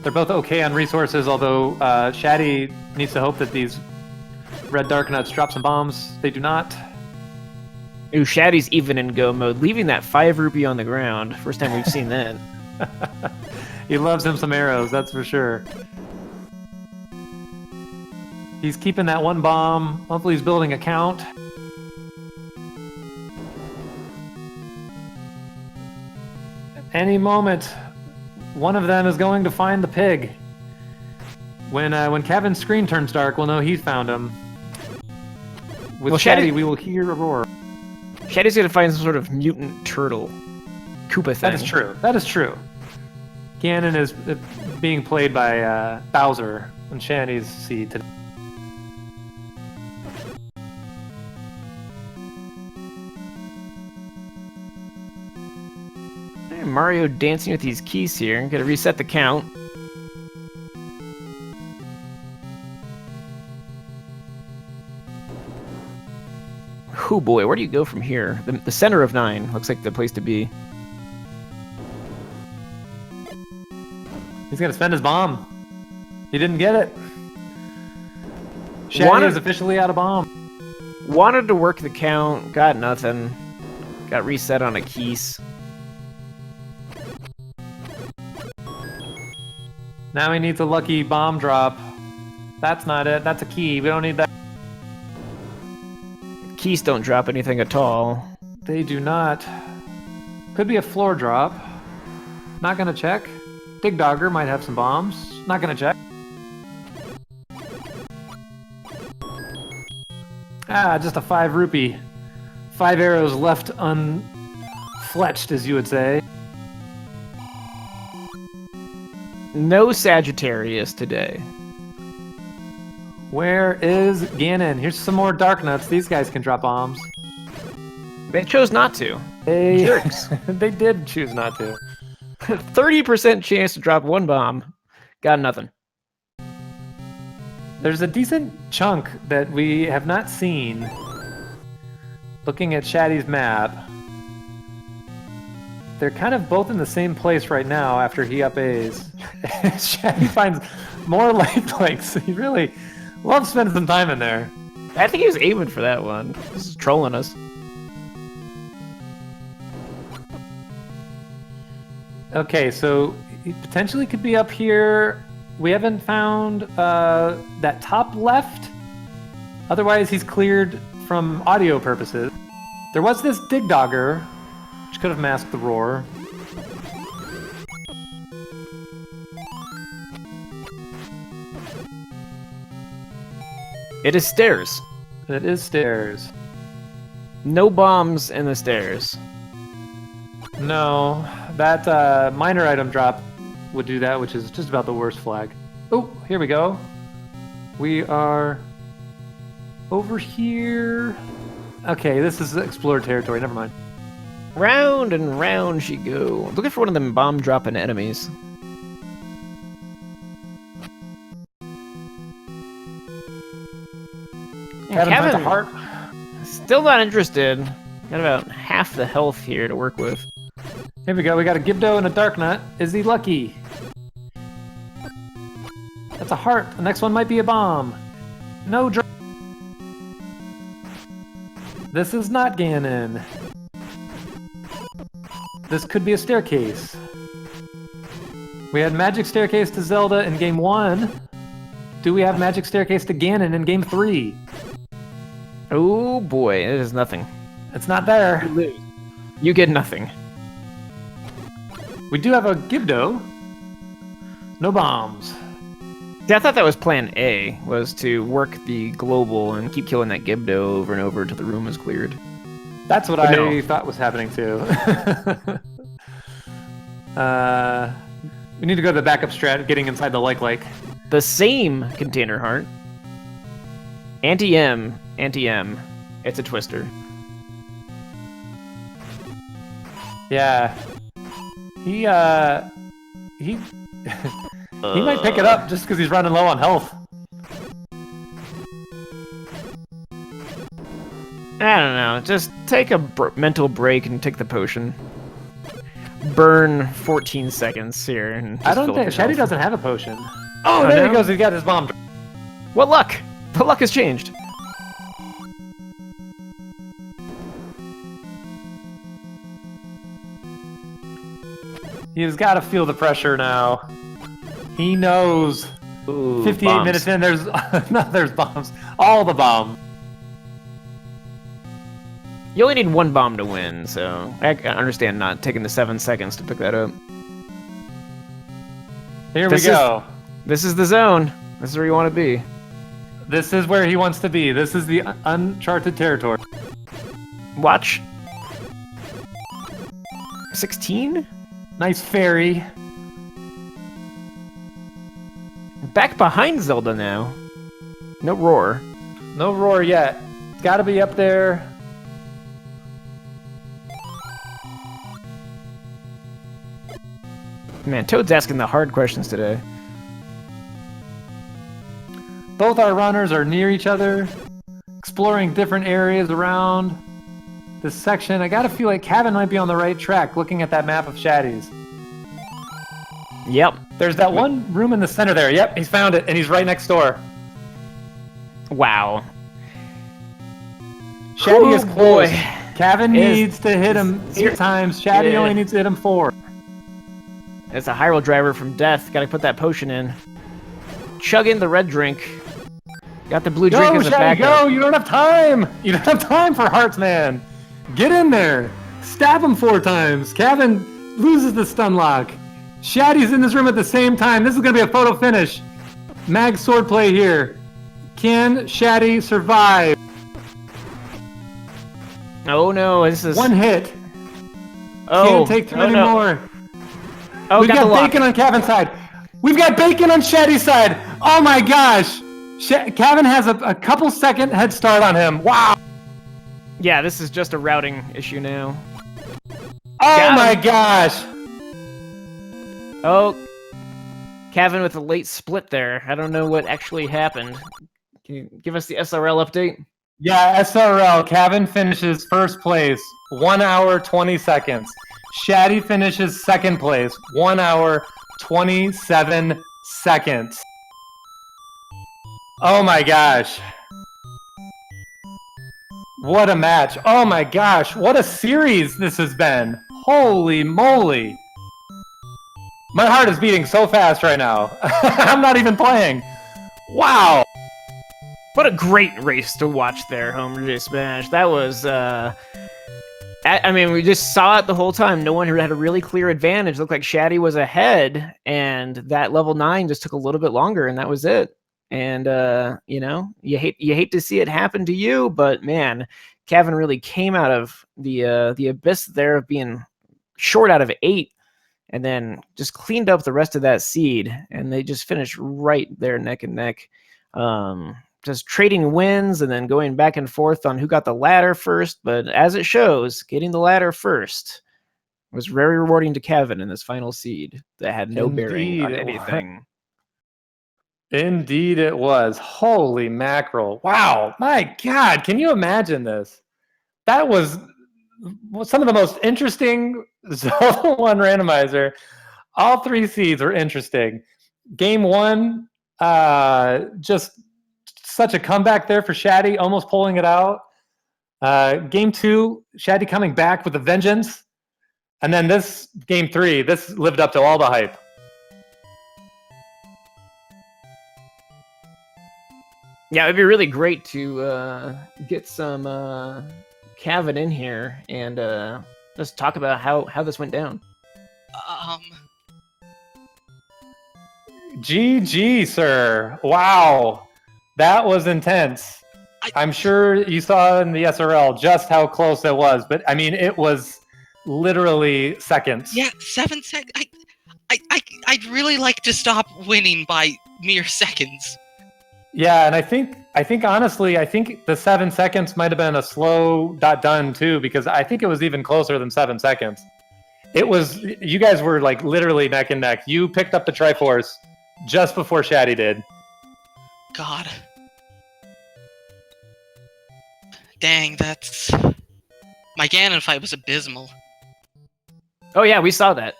They're both okay on resources, although Shatty needs to hope that these red dark nuts drop some bombs. They do not. Ooh, Shatty's even in go mode, leaving that 5 rupee on the ground. First time we've seen that. He loves him some arrows, that's for sure. He's keeping that 1 bomb. Hopefully he's building a count. Any moment, one of them is going to find the pig. When Cavin's screen turns dark, we'll know he found him. With Well, Shatty, we will hear a roar. Shatty's going to find some sort of mutant turtle. Koopa thing. That is true. That is true. Ganon is being played by Bowser on Shatty's seed today. Mario dancing with these keys here. Gotta reset the count. Oh boy, where do you go from here? The center of 9 looks like the place to be. He's gonna spend his bomb. He didn't get it. Shatty is officially out of bomb. Wanted to work the count, got nothing. Got reset on a keys. Now he needs a lucky bomb drop. That's not it. That's a key. We don't need that. Keys don't drop anything at all. They do not. Could be a floor drop. Not gonna check. Dig Dogger might have some bombs. Not gonna check. Ah, just a 5 rupee. 5 arrows left unfletched, as you would say. No Sagittarius today. Where is Ganon? Here's some more dark nuts. These guys can drop bombs. They chose not to. They Jerks. they did choose not to. 30% chance to drop 1 bomb. Got nothing. There's a decent chunk that we have not seen. Looking at Shatty's map, they're kind of both in the same place right now after he up A's. Shatty finds more light lakes. He really loves spending some time in there. I think he was aiming for that one. This is trolling us. Okay, so he potentially could be up here. We haven't found that top left. Otherwise, he's cleared from audio purposes. There was this Dig Dogger, which could have masked the roar. It is stairs. It is stairs. No bombs in the stairs. No, that minor item drop would do that, which is just about the worst flag. Oh, here we go. We are over here. Okay, this is explored territory. Never mind. Round and round she go. Looking for one of them bomb dropping enemies. Kevin finds a heart. Still not interested. Got about half the health here to work with. Here we go. We got a Gibdo and a Dark Nut. Is he lucky? That's a heart. The next one might be a bomb. No dr- This is not Ganon. This could be a staircase. We had magic staircase to Zelda in game 1. Do we have magic staircase to Ganon in game 3? Oh boy, it is nothing. It's not there. You get nothing. We do have a Gibdo. No bombs. See, I thought that was plan A, was to work the global and keep killing that Gibdo over and over until the room was cleared. That's what I thought was happening too. We need to go to the backup strat, getting inside the like. The same container heart. Anti-M. Anti-M. It's a twister. Yeah. He he might pick it up just because he's running low on health. I don't know. Just take a mental break and take the potion. Burn 14 seconds here. And I don't think Shatty doesn't have a potion. Oh, there he goes. He got his bomb. What luck? The luck has changed. He's got to feel the pressure now. He knows. Ooh, 58 bombs. minutes in, there's there's bombs. All the bombs. You only need 1 bomb to win, so I understand not taking the 7 seconds to pick that up. Here we go. This is the zone. This is where you want to be. This is where he wants to be. This is the uncharted territory. Watch. 16? Nice fairy. Back behind Zelda now. No roar. No roar yet. It's got to be up there. Man, Toad's asking the hard questions today. Both our runners are near each other, exploring different areas around this section. I gotta feel like Cavin might be on the right track looking at that map of Shatty's. Yep. There's that one room in the center there. Yep, he's found it, and he's right next door. Wow. Shatty is close. Boy. Cavin needs to hit him 8 times. Shatty only needs to hit him 4. It's a Hyrule driver from death. Gotta put that potion in. Chug in the red drink. Got the blue drink as a Shatty, backup. go! You don't have time! You don't have time for hearts, man! Get in there! Stab him 4 times! Cavin loses the stun lock. Shatty's in this room at the same time. This is gonna be a photo finish. Mag sword play here. Can Shatty survive? Oh no, this is... One hit. Oh, Can't take too many more. Oh, We've got the got lock. bacon on Cavin's side. We've got bacon on Shatty's side. Oh my gosh. Cavin has a couple second head start on him. Wow. Yeah, this is just a routing issue now. Oh my gosh. Oh, Cavin with a late split there. I don't know what actually happened. Can you give us the SRL update? Yeah, SRL. Cavin finishes first place, 1 hour, 20 seconds. Shatty finishes second place, 1 hour, 27 seconds. Oh my gosh. What a match. Oh my gosh. What a series this has been. Holy moly. My heart is beating so fast right now. I'm not even playing. Wow. What a great race to watch there, Homer J Smash. That was, I mean, we just saw it the whole time. No one had a really clear advantage. It looked like Shatty was ahead, and that level 9 just took a little bit longer, and that was it. And, you know, you hate to see it happen to you, but man, Cavin really came out of the abyss there of being short out of 8, and then just cleaned up the rest of that seed, and they just finished right there neck and neck. Just trading wins and then going back and forth on who got the ladder first. But as it shows, getting the ladder first was very rewarding to Cavin in this final seed that had no bearing on anything. Indeed it was. Holy mackerel. Wow. My God. Can you imagine this? That was some of the most interesting Zelda 1 randomizer. All 3 seeds were interesting. Game 1, just such a comeback there for Shatty, almost pulling it out. Game 2, Shatty coming back with a vengeance. And then this game 3, this lived up to all the hype. Yeah, it'd be really great to get some Cavin in here and just talk about how this went down. GG, sir. Wow. That was intense. I'm sure you saw in the SRL just how close it was, but I mean, it was literally seconds. Yeah, 7 seconds. I'd really like to stop winning by mere seconds. Yeah, and I think honestly, I think the 7 seconds might have been a slow done too, because I think it was even closer than 7 seconds. It was, you guys were like literally neck and neck. You picked up the Triforce just before Shatty did. God. Dang, that's... My Ganon fight was abysmal. Oh yeah, we saw that.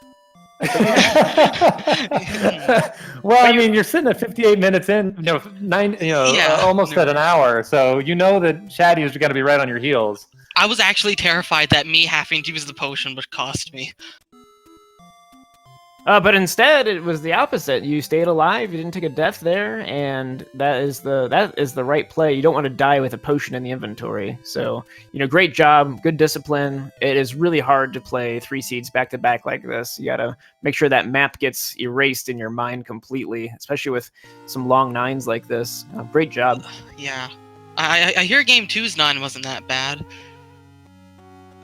Well, I mean, you're sitting at 58 minutes in, almost at an hour, so you know that Shatty is going to be right on your heels. I was actually terrified that me having to use the potion would cost me. But instead, it was the opposite. You stayed alive. You didn't take a death there, and that is the right play. You don't want to die with a potion in the inventory. So, great job, good discipline. It is really hard to play 3 seeds back to back like this. You gotta make sure that map gets erased in your mind completely, especially with some long 9s like this. Great job. Yeah, I hear Game 2's 9 wasn't that bad.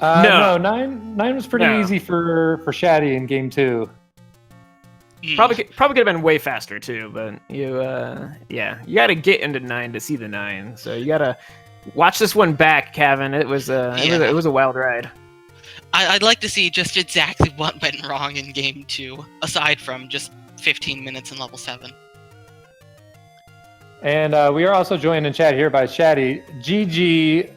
No, 9 was pretty easy for Shatty in Game 2. Probably could have been way faster too, but you got to get into 9 to see the 9. So you got to watch this one back, Cavin. It was it was a wild ride. I'd like to see just exactly what went wrong in Game 2, aside from just 15 minutes in level 7. And we are also joined in chat here by Shatty. GG,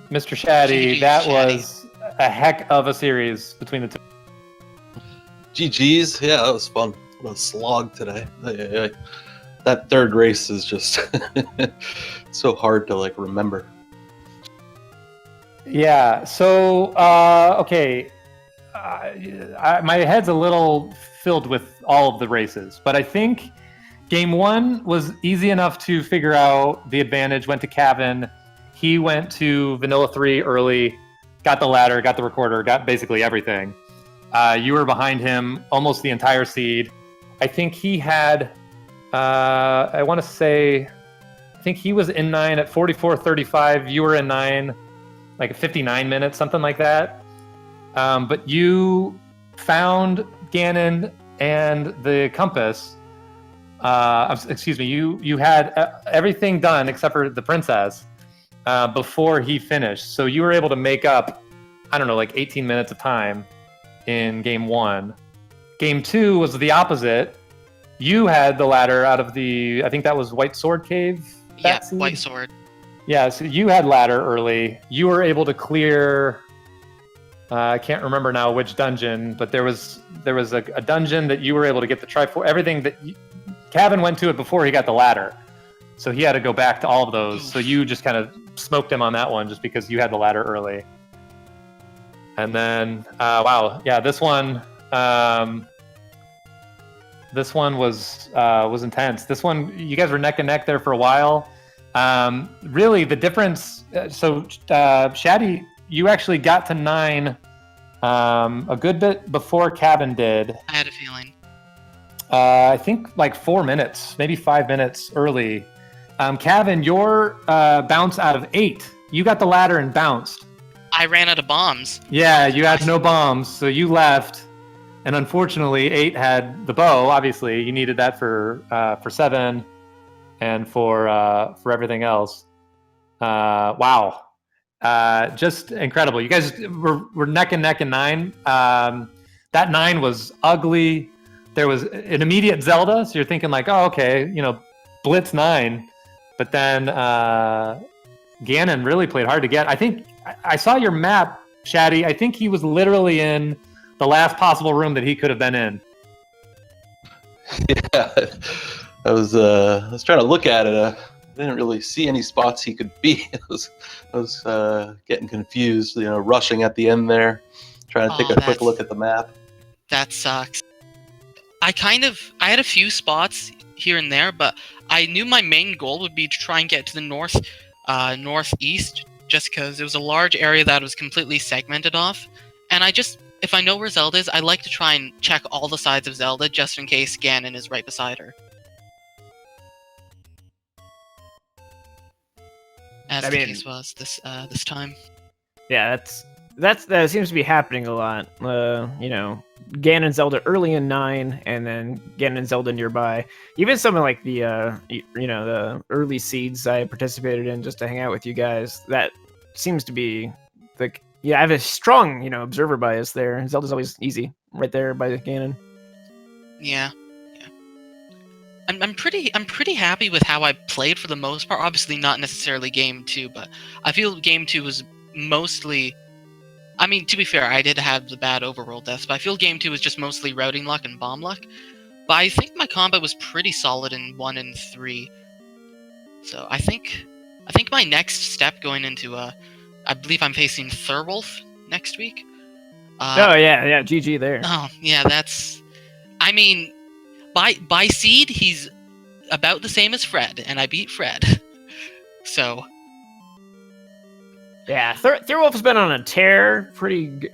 Mr. Shatty. GG, that Shatty. was a heck of a series between the two. GG's, yeah, that was fun. What a slog today. That third race is just so hard to remember. Yeah. So okay, my head's a little filled with all of the races, but I think Game 1 was easy enough to figure out. The advantage went to Cavin. He went to Vanilla 3 early, got the ladder, got the recorder, got basically everything. You were behind him almost the entire seed. I think he had, I think he was in 9 at 44.35. You were in 9 like 59 minutes, something like that. But you found Ganon and the compass. Excuse me. You had everything done except for the princess before he finished. So you were able to make up, I don't know, like 18 minutes of time in game 1. Game 2 was the opposite. You had the ladder out of the, I think that was White Sword Cave. Yeah, seed? White Sword. Yeah, so you had ladder early. You were able to clear. I can't remember now which dungeon, but there was a dungeon that you were able to get the Triforce. Everything that Cavin went to it before he got the ladder, so he had to go back to all of those. So you just kind of smoked him on that one just because you had the ladder early. And then, wow, yeah, this one was intense. This one, you guys were neck and neck there for a while. Really, the difference. Shatty, you actually got to 9 a good bit before Cavin did. I had a feeling. I think like 4 minutes, maybe 5 minutes early. Cavin, your bounce out of 8. You got the ladder and bounced. I ran out of bombs. Yeah, you had no bombs, so you left. And unfortunately, 8 had the bow. Obviously, you needed that for 7 and for everything else. Wow, just incredible. You guys were neck and neck in 9. That 9 was ugly. There was an immediate Zelda, so you're thinking like, oh, okay, Blitz 9. But then Ganon really played hard to get. I think I saw your map, Shatty. I think he was literally in the last possible room that he could have been in. Yeah, I was trying to look at it. I didn't really see any spots he could be. I was getting confused, rushing at the end there, trying to take a quick look at the map. That sucks. I had a few spots here and there, but I knew my main goal would be to try and get to the northeast, just because it was a large area that was completely segmented off. And if I know where Zelda is, I like to try and check all the sides of Zelda, just in case Ganon is right beside her. As the case was this time. Yeah, that seems to be happening a lot. Ganon and Zelda early in 9, and then Ganon and Zelda nearby. Even something like the the early seeds I participated in just to hang out with you guys. That seems to be I have a strong observer bias there. Zelda's always easy right there by Ganon. Yeah. I'm pretty happy with how I played for the most part. Obviously not necessarily game 2, but I feel game 2 was mostly, I mean, to be fair, I did have the bad overworld deaths, but I feel game 2 was just mostly routing luck and bomb luck. But I think my combat was pretty solid in 1 and 3. So I think my next step going into I believe I'm facing Thurwolf next week. Yeah, GG there. Oh yeah, I mean, by seed he's about the same as Fred, and I beat Fred. So. Yeah, Thurwolf's been on a tear. Pretty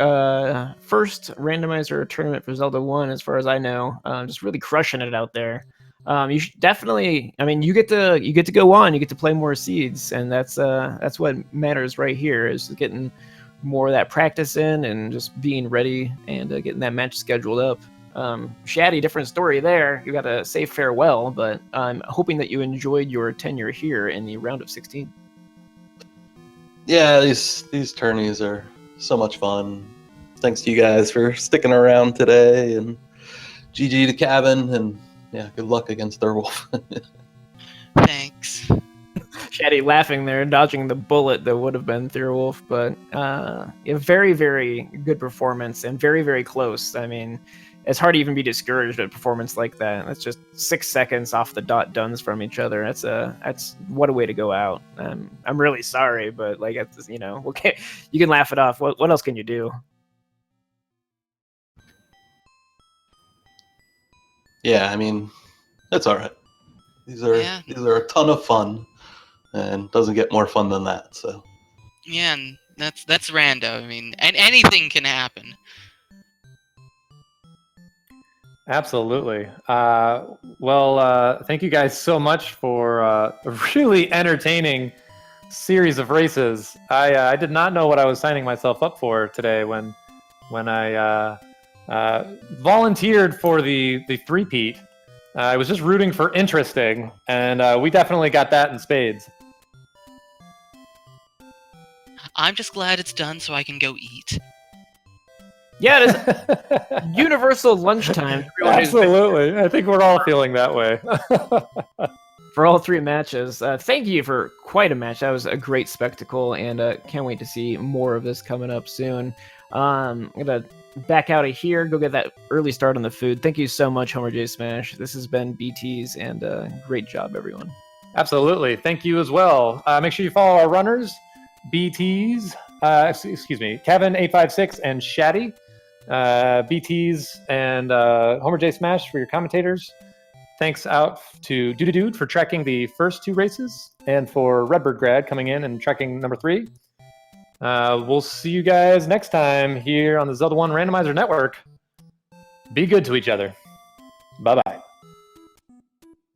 first randomizer tournament for Zelda 1, as far as I know. Just really crushing it out there. You should definitely. I mean, you get to go on. You get to play more seeds, and that's what matters right here. Is getting more of that practice in and just being ready and getting that match scheduled up. Shatty, different story there. You got to say farewell, but I'm hoping that you enjoyed your tenure here in the round of 16. Yeah, these tourneys are so much fun. Thanks to you guys for sticking around today, and GG to Cavin, and yeah, good luck against Thurwolf. Thanks. Shatty laughing there, dodging the bullet that would have been Thurwolf, but a very, very good performance and very, very close. I mean, it's hard to even be discouraged at a performance like that. That's just 6 seconds off the dot dones from each other. That's what a way to go out. I'm really sorry, but like okay, you can laugh it off. What else can you do? Yeah, I mean, that's all right. These are a ton of fun, and doesn't get more fun than that. So. Yeah, and that's rando. I mean, and anything can happen. Absolutely. Thank you guys so much for a really entertaining series of races. I did not know what I was signing myself up for today when I volunteered for the three-peat. I was just rooting for interesting, and we definitely got that in spades. I'm just glad it's done so I can go eat. Yeah, it is universal lunchtime. Absolutely. I think we're all feeling that way. For all 3 matches. Thank you for quite a match. That was a great spectacle, and can't wait to see more of this coming up soon. I'm going to back out of here, go get that early start on the food. Thank you so much, Homer J. Smash. This has been BT's, and great job, everyone. Absolutely. Thank you as well. Make sure you follow our runners, BT's, Cavin856 and Shatty. BT's and Homer J. Smash for your commentators. Thanks out to Dude for tracking the first 2 races, and for Redbird Grad coming in and tracking number 3. We'll see you guys next time here on the Zelda 1 Randomizer Network. Be good to each other. Bye-bye.